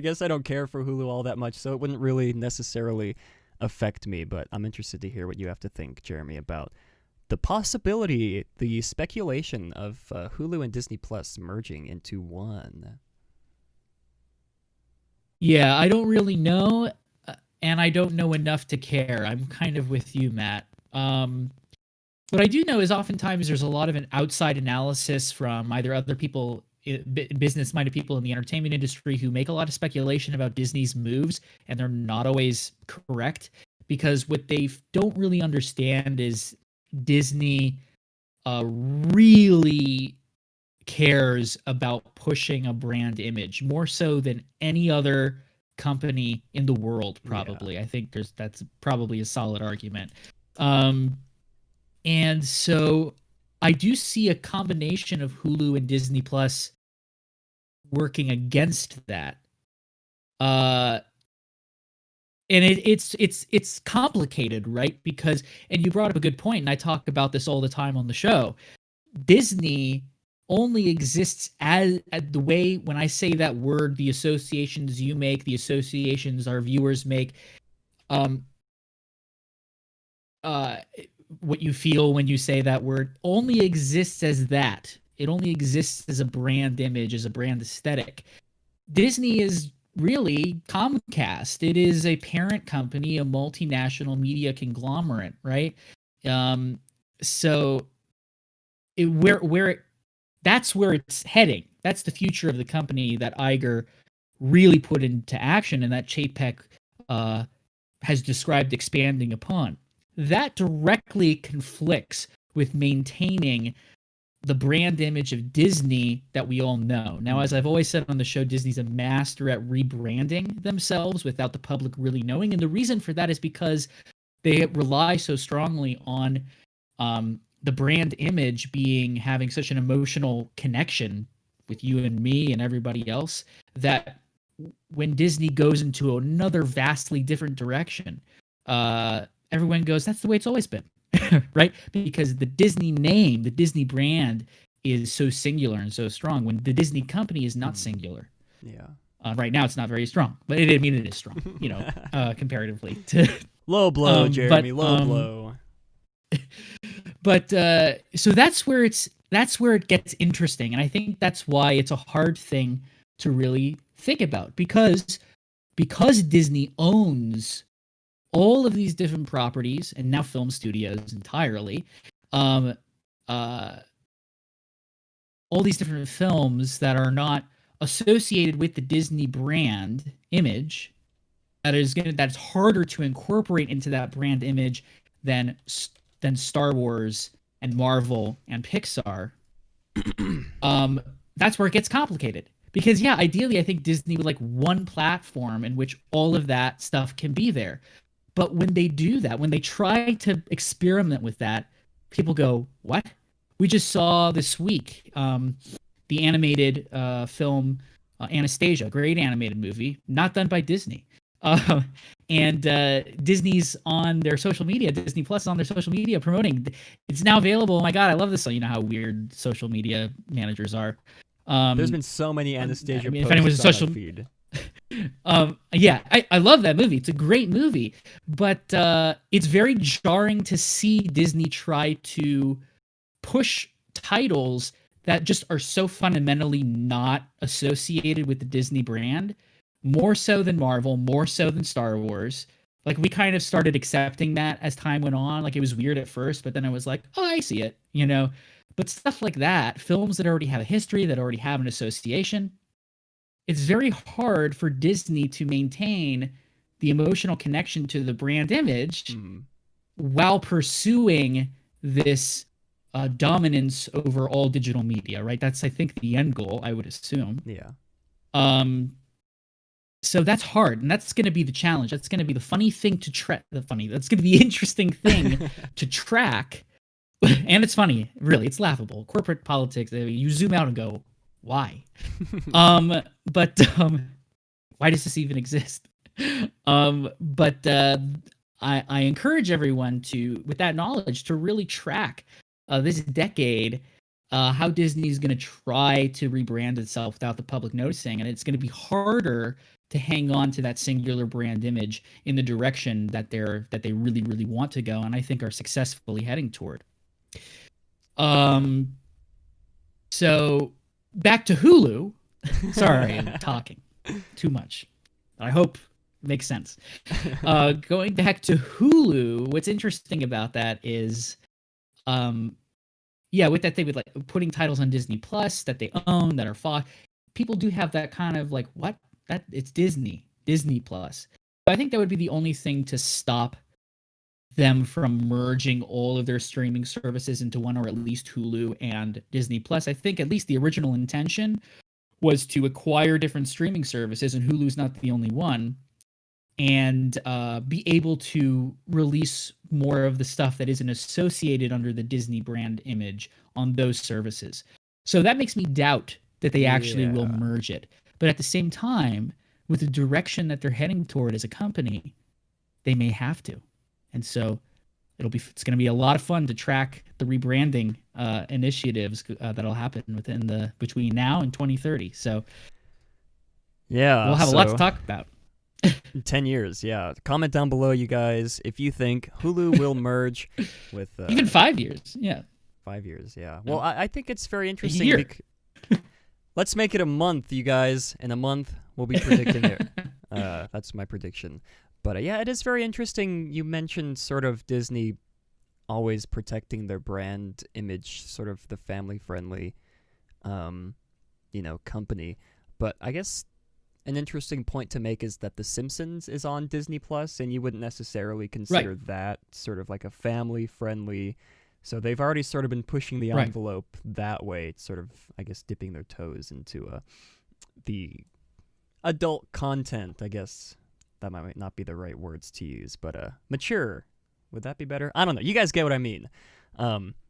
guess I don't care for Hulu all that much, so it wouldn't really necessarily affect me. But I'm interested to hear what you have to think, Jeremy, about the possibility, the speculation of Hulu and Disney Plus merging into one. Yeah, I don't really know, and I don't know enough to care. I'm kind of with you, Matt. What I do know is oftentimes there's a lot of an outside analysis from either other people, business-minded people in the entertainment industry who make a lot of speculation about Disney's moves, and they're not always correct because what they don't really understand is Disney really cares about pushing a brand image more so than any other company in the world, probably. I think that's probably a solid argument. And so I do see a combination of Hulu and Disney Plus working against that. And it's complicated, right? Because, and you brought up a good point, and I talk about this all the time on the show. Disney only exists as the way, when I say that word, the associations you make, the associations our viewers make, what you feel when you say that word only exists as that. It only exists as a brand image, as a brand aesthetic. Disney is really Comcast. It is a parent company, a multinational media conglomerate, right? So that's where it's heading. That's the future of the company that Iger really put into action, and that Chapek has described expanding upon. That directly conflicts with maintaining the brand image of Disney that we all know. Now, as I've always said on the show, Disney's a master at rebranding themselves without the public really knowing. And the reason for that is because they rely so strongly on the brand image having such an emotional connection with you and me and everybody else, that when Disney goes into another vastly different direction, everyone goes, that's the way it's always been. Right? Because the Disney name, the Disney brand is so singular and so strong, when the Disney company is not singular. Yeah. Right now it's not very strong, but it is strong, comparatively to low blow, Jeremy, low blow. But so that's where it gets interesting, and I think that's why it's a hard thing to really think about, because Disney owns all of these different properties and now film studios entirely, all these different films that are not associated with the Disney brand image, that's harder to incorporate into that brand image than Star Wars and Marvel and Pixar. That's where it gets complicated. Because ideally I think Disney would like one platform in which all of that stuff can be there. But when they do that, when they try to experiment with that, people go, what? We just saw this week the animated film Anastasia, great animated movie, not done by Disney. And Disney's on their social media, Disney Plus on their social media promoting. It's now available. Oh my God, I love this. So you know how weird social media managers are. There's been so many Anastasia posts if anyone's a social feed. I love that movie. It's a great movie, but it's very jarring to see Disney try to push titles that just are so fundamentally not associated with the Disney brand, more so than Marvel, more so than Star Wars. Like, we kind of started accepting that as time went on. Like, it was weird at first, but then I was like, oh, I see it, But stuff like that, films that already have a history, that already have an association, it's very hard for Disney to maintain the emotional connection to the brand image while pursuing this dominance over all digital media, right? That's, I think, the end goal, I would assume. Yeah. So that's hard, and that's going to be the challenge. That's going to be the funny thing to track. That's going to be the interesting thing to track. And it's funny, really. It's laughable. Corporate politics. You zoom out and go, why? But why does this even exist? But I encourage everyone to, with that knowledge, to really track this decade, how Disney is going to try to rebrand itself without the public noticing, and it's going to be harder to hang on to that singular brand image in the direction that they really, really want to go, and I think are successfully heading toward. So back to Hulu. Sorry, I'm talking too much. I hope makes sense. Going back to Hulu, what's interesting about that is, with that thing with like putting titles on Disney Plus that they own that are Fox, people do have that kind of like, what? That it's Disney Plus. But I think that would be the only thing to stop them from merging all of their streaming services into one, or at least Hulu and Disney Plus. I think at least the original intention was to acquire different streaming services, and Hulu's not the only one, and be able to release more of the stuff that isn't associated under the Disney brand image on those services. So that makes me doubt that they actually will merge it. But at the same time, with the direction that they're heading toward as a company, they may have to. And so it's going to be a lot of fun to track the rebranding initiatives that'll happen between now and 2030. So we'll have a lot to talk about. 10 years, yeah. Comment down below, you guys, if you think Hulu will merge with... even 5 years, yeah. 5 years, yeah. Well, I think it's very interesting. A year. Let's make it a month, you guys. In a month, we'll be predicting it. That's my prediction. But it is very interesting. You mentioned sort of Disney always protecting their brand image, sort of the family-friendly, company. But I guess an interesting point to make is that The Simpsons is on Disney Plus, and you wouldn't necessarily consider that sort of like a family-friendly. So they've already sort of been pushing the envelope that way, sort of, I guess, dipping their toes into the adult content, I guess. That might not be the right words to use, but mature. Would that be better? I don't know. You guys get what I mean.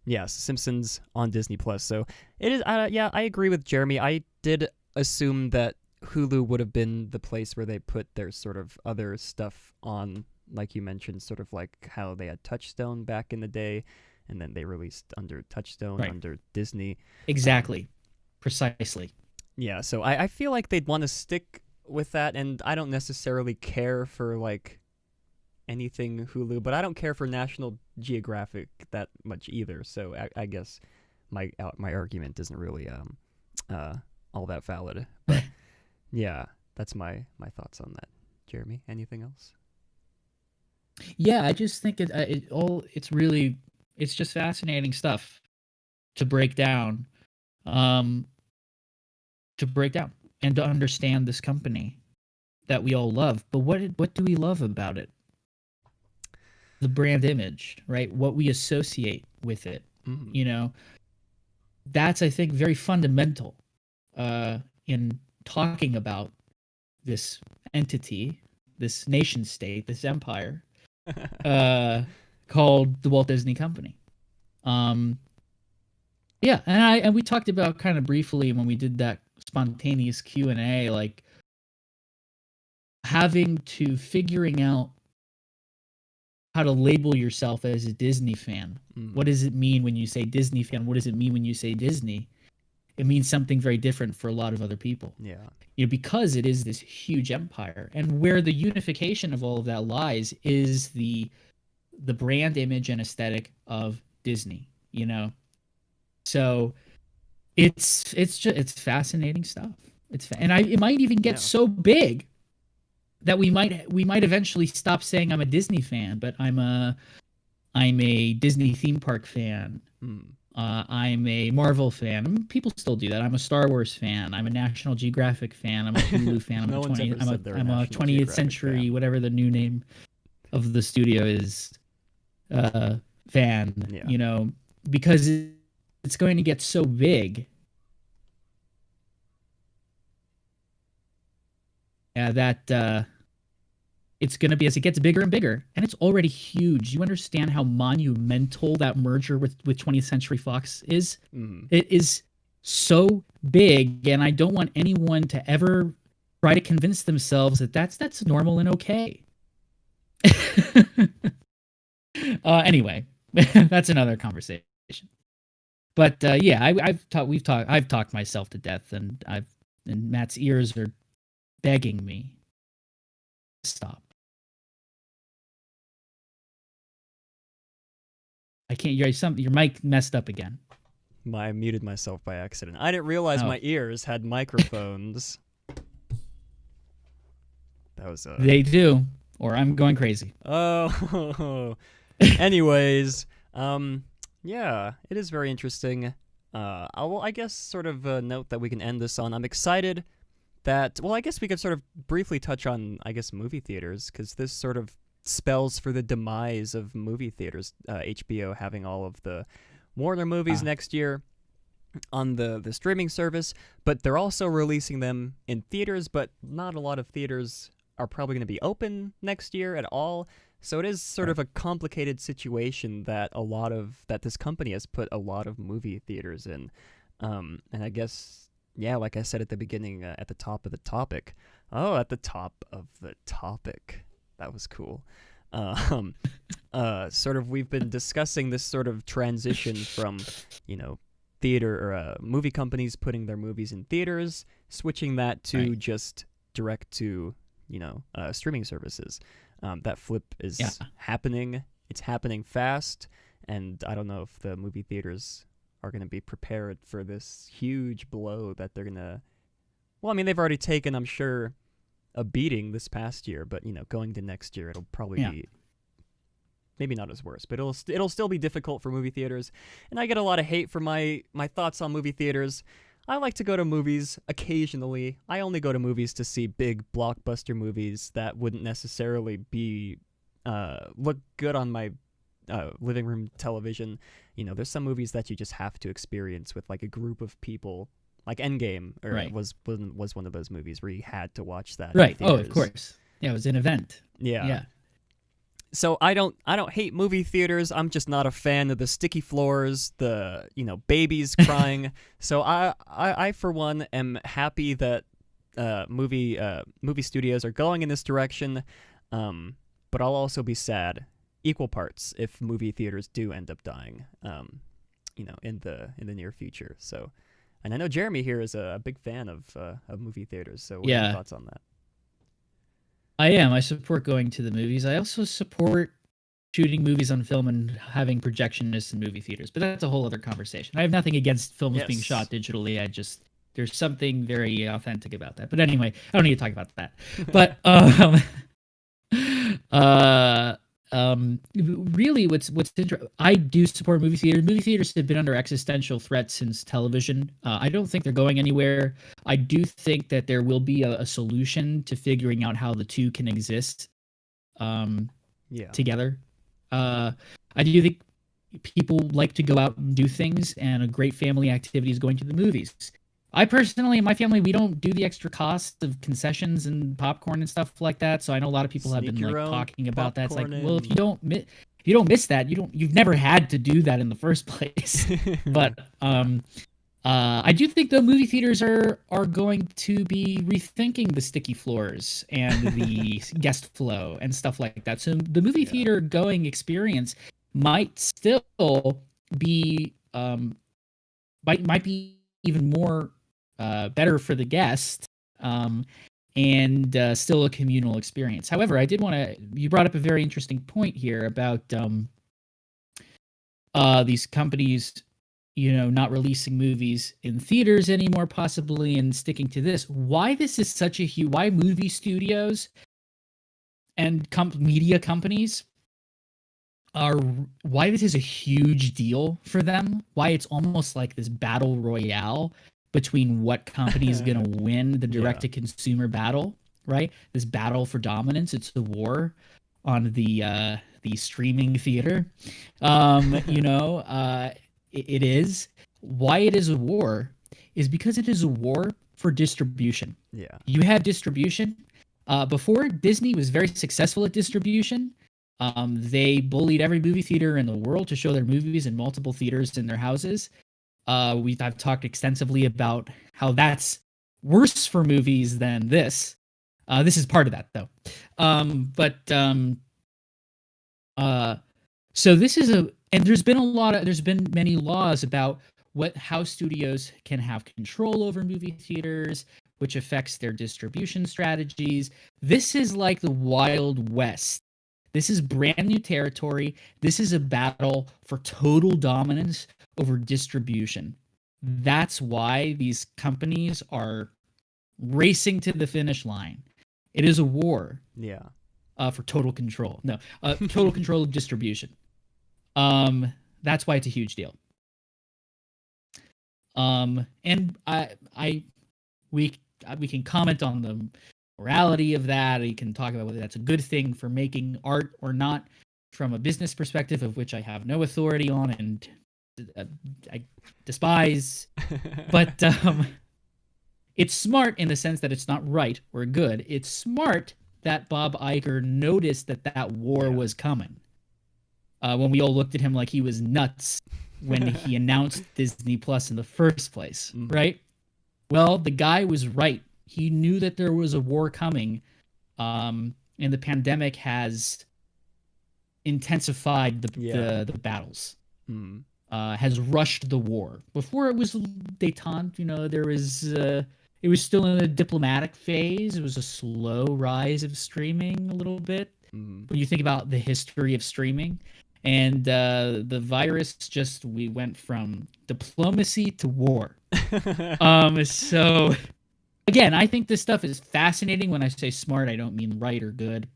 Yes, Simpsons on Disney Plus. So it is. I agree with Jeremy. I did assume that Hulu would have been the place where they put their sort of other stuff on, like you mentioned, sort of like how they had Touchstone back in the day, and then they released under Touchstone under Disney. Exactly. Precisely. Yeah. So I feel like they'd want to stick with that, and I don't necessarily care for like anything Hulu, but I don't care for National Geographic that much either. So I guess my argument isn't really all that valid. But yeah, that's my thoughts on that. Jeremy, anything else? Yeah, I just think it's just fascinating stuff to break down. And to understand this company that we all love. But what do we love about it? The brand image, right? What we associate with it. Mm-hmm. That's, I think, very fundamental in talking about this entity, this nation state, this empire called the Walt Disney Company. And we talked about kind of briefly when we did that spontaneous Q&A, like figuring out how to label yourself as a Disney fan. What does it mean when you say Disney fan? What does it mean when you say Disney? It means something very different for a lot of other people. Yeah. Because it is this huge empire, and where the unification of all of that lies is the brand image and aesthetic of Disney, So it's fascinating stuff. It might even get so big that we might eventually stop saying I'm a Disney fan, but I'm a Disney theme park fan. I'm a Marvel fan. People still do that. I'm a Star Wars fan. I'm a National Geographic fan. I'm a Hulu fan. I'm a 20th Century, fan. Whatever the new name of the studio is, fan. Yeah. Because it's going to get so big. That it's going to be, as it gets bigger and bigger, and it's already huge. You understand how monumental that merger with 20th Century Fox is? It is so big, and I don't want anyone to ever try to convince themselves that that's normal and okay. Anyway, that's another conversation. But I've talked myself to death, and Matt's ears are begging me to stop. I can't. Your mic messed up again. I muted myself by accident. I didn't realize my ears had microphones. That was They do, or I'm going crazy. Oh. Anyways, yeah, it is very interesting. I guess sort of a note that we can end this on. I'm excited that, well, I guess we could sort of briefly touch on, I guess, movie theaters, because this sort of spells for the demise of movie theaters. HBO having all of the Warner movies next year on the streaming service, but they're also releasing them in theaters, but not a lot of theaters are probably going to be open next year at all. So it is sort of a complicated situation that this company has put a lot of movie theaters in. And I guess, yeah, like I said at the beginning, at the top of the topic. Oh, at the top of the topic. That was cool. Sort of we've been discussing this sort of transition from, theater or movie companies putting their movies in theaters, switching that to just direct to, streaming services. That flip is happening. It's happening fast, and I don't know if the movie theaters are going to be prepared for this huge blow that they're going to... Well, I mean, they've already taken, I'm sure, a beating this past year, but, going to next year, it'll probably be... Maybe not as worse, but it'll still be difficult for movie theaters. And I get a lot of hate for my thoughts on movie theaters. I like to go to movies occasionally. I only go to movies to see big blockbuster movies that wouldn't necessarily be look good on my living room television. There's some movies that you just have to experience with like a group of people, like Endgame, was one of those movies where you had to watch that. Right. Oh, of course. Yeah, it was an event. Yeah. So I don't hate movie theaters. I'm just not a fan of the sticky floors, the babies crying. So I for one am happy that movie studios are going in this direction. But I'll also be sad, equal parts, if movie theaters do end up dying. In the near future. So, and I know Jeremy here is a big fan of movie theaters. So what are your thoughts on that? I am. I support going to the movies. I also support shooting movies on film and having projectionists in movie theaters, but that's a whole other conversation. I have nothing against films being shot digitally. There's something very authentic about that. But anyway, I don't need to talk about that. But really, what's interesting, I do support movie theaters. Movie theaters have been under existential threat since television. I don't think they're going anywhere. I do think that there will be a solution to figuring out how the two can exist together. I do think people like to go out and do things, and a great family activity is going to the movies. I personally, in my family, we don't do the extra cost of concessions and popcorn and stuff like that. So I know a lot of people have been like talking about that. It's like, well, if you don't miss that, you've never had to do that in the first place. But I do think the movie theaters are going to be rethinking the sticky floors and the guest flow and stuff like that. So the movie theater going experience might still be might be even more better for the guest, and still a communal experience. However, I did want to... You brought up a very interesting point here about these companies, not releasing movies in theaters anymore, possibly, and sticking to this. Why this is such a huge... Why movie studios and media companies why this is a huge deal for them? Why it's almost like this battle royale between what company is going to win the direct-to-consumer battle, right? This battle for dominance. It's the war on the streaming theater. It is. Why it is a war is because it is a war for distribution. Yeah. You have distribution. Before, Disney was very successful at distribution. They bullied every movie theater in the world to show their movies in multiple theaters in their houses. I've talked extensively about how that's worse for movies than this. This is part of that, though. So this is and there's been many laws about how studios can have control over movie theaters, which affects their distribution strategies. This is like the Wild West. This is brand new territory. This is a battle for total dominance over distribution. That's why these companies are racing to the finish line. It is a war Yeah. for total control. No, total control of distribution. That's why it's a huge deal. And we can comment on the morality of that. We can talk about whether that's a good thing for making art or not from a business perspective, of which I have no authority on and I despise. But it's smart in the sense that it's not right or good. It's smart that Bob Iger noticed that war was coming. When we all looked at him like he was nuts when he announced Disney Plus in the first place, right? Well, the guy was right. He knew that there was a war coming, and the pandemic has intensified the battles. Has rushed the war. Before it was détente, there was it was still in a diplomatic phase. It was a slow rise of streaming a little bit. When you think about the history of streaming, and the virus we went from diplomacy to war. So again, I think this stuff is fascinating. When I say smart, I don't mean right or good.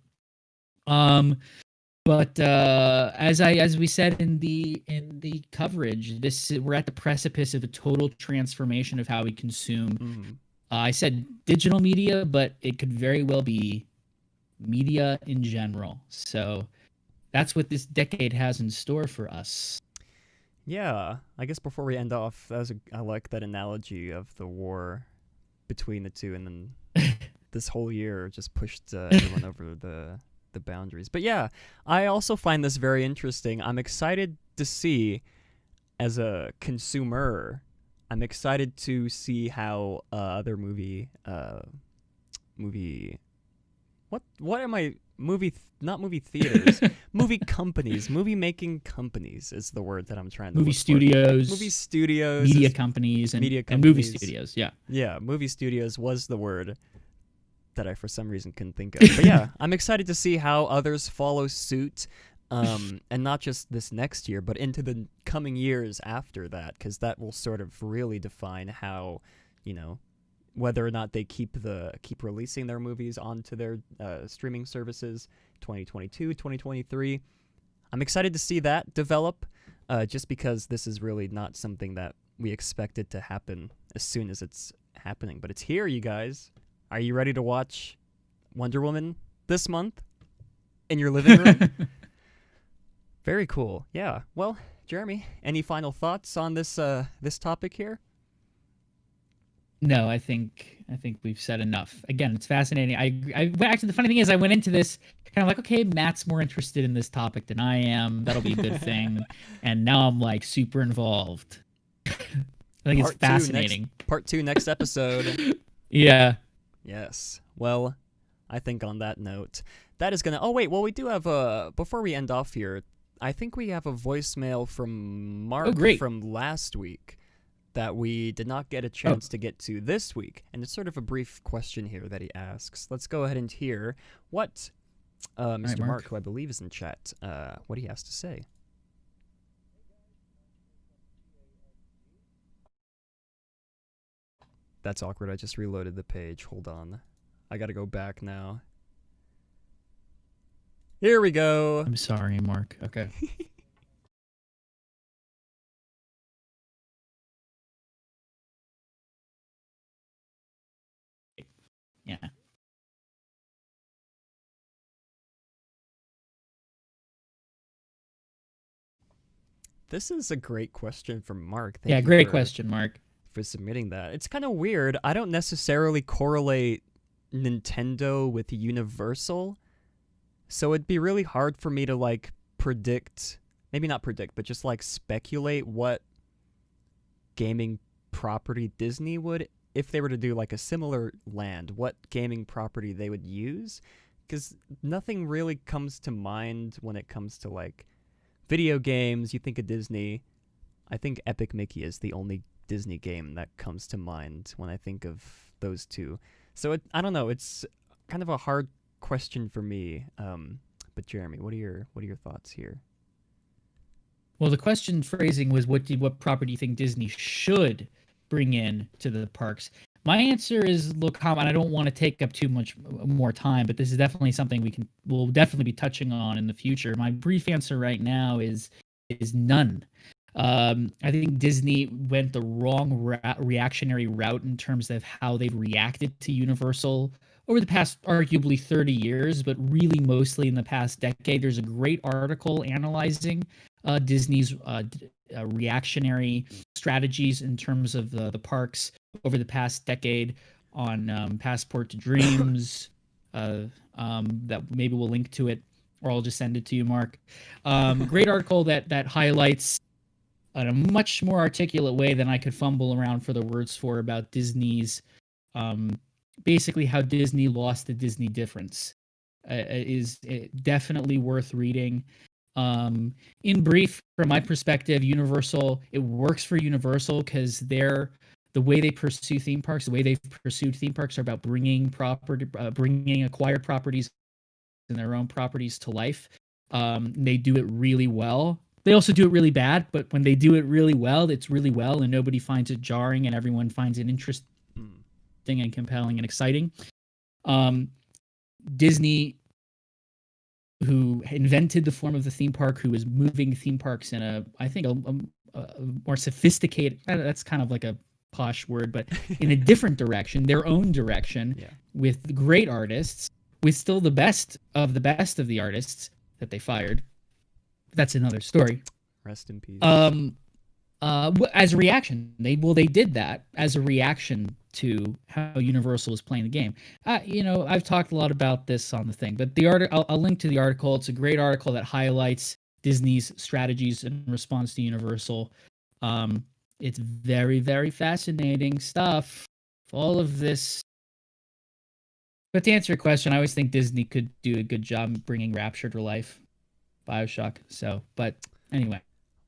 But as we said in the coverage, we're at the precipice of a total transformation of how we consume. I said digital media, but it could very well be media in general. So that's what this decade has in store for us. Yeah, I guess before we end off, I like that analogy of the war between the two, and then this whole year just pushed everyone over the boundaries. But yeah, I also find this very interesting. I'm excited to see, as a consumer, I'm excited to see how other movie not movie theaters, movie companies, movie making companies is the word that I'm trying to movie look studios, for. Movie studios, media companies, and movie studios. Yeah, movie studios was the word that I for some reason couldn't think of. But yeah, I'm excited to see how others follow suit, and not just this next year, but into the coming years after that, because that will sort of really define how, whether or not they keep releasing their movies onto their streaming services 2022, 2023. I'm excited to see that develop, just because this is really not something that we expected to happen as soon as it's happening. But it's here, you guys. Are you ready to watch Wonder Woman this month in your living room? Very cool. Yeah. Well, Jeremy, any final thoughts on this topic here? No, I think we've said enough. Again, it's fascinating. I actually, the funny thing is, I went into this kind of like, okay, Matt's more interested in this topic than I am. That'll be a good thing. And now I'm like super involved. I think it's fascinating. Part 2 next episode. Yeah. Yes. Well, I think on that note, that is gonna. Oh wait, well we do have before we end off here, I think we have a voicemail from Mark from last week that we did not get a chance to get to this week, and it's sort of a brief question here that he asks. Let's go ahead and hear what Mr. Mark, who I believe is in chat, what he has to say. That's awkward. I just reloaded the page. Hold on. I gotta go back now. Here we go. I'm sorry, Mark. Okay. Yeah. This is a great question from Mark. Thank you great question, Mark. For submitting that. It's kind of weird. I don't necessarily correlate Nintendo with Universal, so it'd be really hard for me to like predict, maybe not predict, but just like speculate what gaming property Disney would, if they were to do like a similar land, what gaming property they would use, because nothing really comes to mind when it comes to like video games. You think of Disney. I think Epic Mickey is the only Disney game that comes to mind when I think of those two. So I don't know. It's kind of a hard question for me. But Jeremy, what are your thoughts here? Well, the question phrasing was, what property do you think Disney should bring in to the parks? My answer is look, and I don't want to take up too much more time, but this is definitely something we'll definitely be touching on in the future. My brief answer right now is none. I think Disney went the wrong reactionary route in terms of how they've reacted to Universal over the past arguably 30 years, but really mostly in the past decade. There's a great article analyzing Disney's reactionary strategies in terms of the parks over the past decade on Passport to Dreams. That maybe we'll link to it, or I'll just send it to you, Mark. Great article that highlights in a much more articulate way than I could fumble around for the words for about Disney's basically how Disney lost the Disney difference. Is definitely worth reading. In brief, from my perspective, Universal, it works for Universal because the way they pursue theme parks, the way they've pursued theme parks are about bringing acquired properties and their own properties to life. They do it really well. They also do it really bad, but when they do it really well, it's really well, and nobody finds it jarring, and everyone finds it interesting and compelling and exciting. Disney, who invented the form of the theme park, who is moving theme parks in a more sophisticated, that's kind of like a posh word, but in a different direction, their own direction, with great artists, with still the best of the artists that they fired. That's another story. Rest in peace. As a reaction, they did that as a reaction to how Universal was playing the game. I've talked a lot about this on the thing, but the article, I'll link to the article. It's a great article that highlights Disney's strategies in response to Universal. It's very, very fascinating stuff. All of this. But to answer your question, I always think Disney could do a good job bringing Rapture to life. BioShock. But anyway.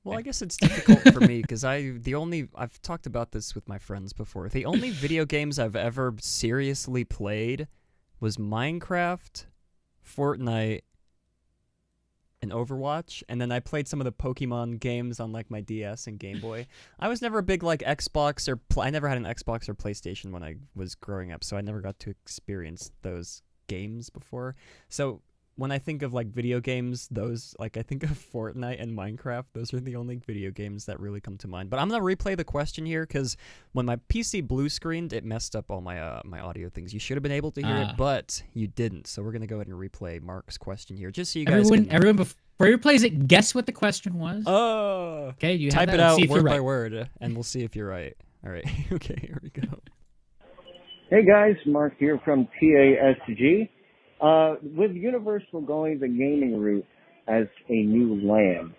Well, I guess it's difficult for me because I've talked about this with my friends before. The only video games I've ever seriously played was Minecraft, Fortnite, and Overwatch, and then I played some of the Pokemon games on like my DS and Game Boy. I was never a big like Xbox I never had an Xbox or PlayStation when I was growing up, so I never got to experience those games before. So when I think of like video games, I think of Fortnite and Minecraft. Those are the only video games that really come to mind. But I'm gonna replay the question here because when my PC blue screened, it messed up all my my audio things. You should have been able to hear it, but you didn't. So we're gonna go ahead and replay Mark's question here, just so you guys everyone before you plays it, guess what the question was. Oh, okay. You type it out word by word, and we'll see if you're right. All right. Okay, here we go. Hey guys, Mark here from TASG. With Universal going the gaming route as a new land,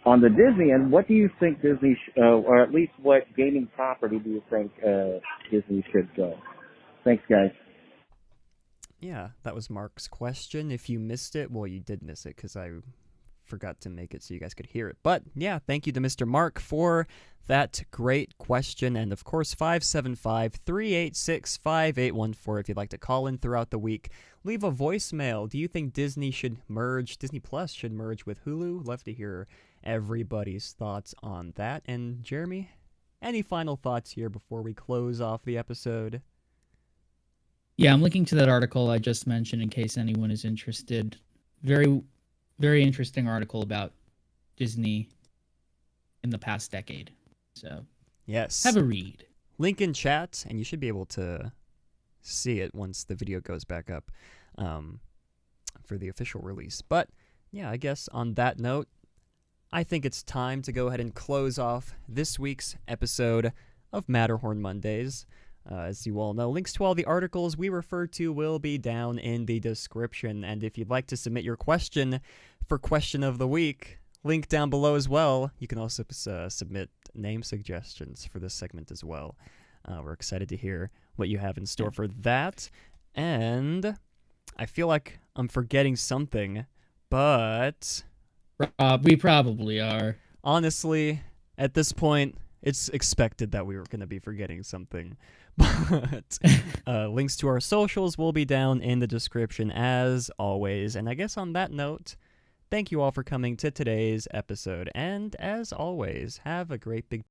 on the Disney end, what do you think Disney, or at least what gaming property do you think Disney should go? Thanks, guys. Yeah, that was Mark's question. If you missed it, well, you did miss it because I forgot to make it so you guys could hear it. But yeah, thank you to Mr. Mark for that great question. And of course, 575-386-5814 if you'd like to call in throughout the week. Leave a voicemail. Do you think Disney Plus should merge with Hulu? Love to hear everybody's thoughts on that. And Jeremy, any final thoughts here before we close off the episode? Yeah, I'm looking to that article I just mentioned in case anyone is interested. Very, very interesting article about Disney in the past decade. So, yes, have a read. Link in chat, and you should be able to see it once the video goes back up for the official release. But yeah, I guess on that note, I think it's time to go ahead and close off this week's episode of Matterhorn Mondays. As you all know, links to all the articles we refer to will be down in the description. And if you'd like to submit your question for Question of the Week, link down below as well. You can also submit name suggestions for this segment as well. We're excited to hear what you have in store for that. And I feel like I'm forgetting something, but we probably are. Honestly, at this point, it's expected that we were going to be forgetting something. But links to our socials will be down in the description as always. And I guess on that note, thank you all for coming to today's episode. And as always, have a great big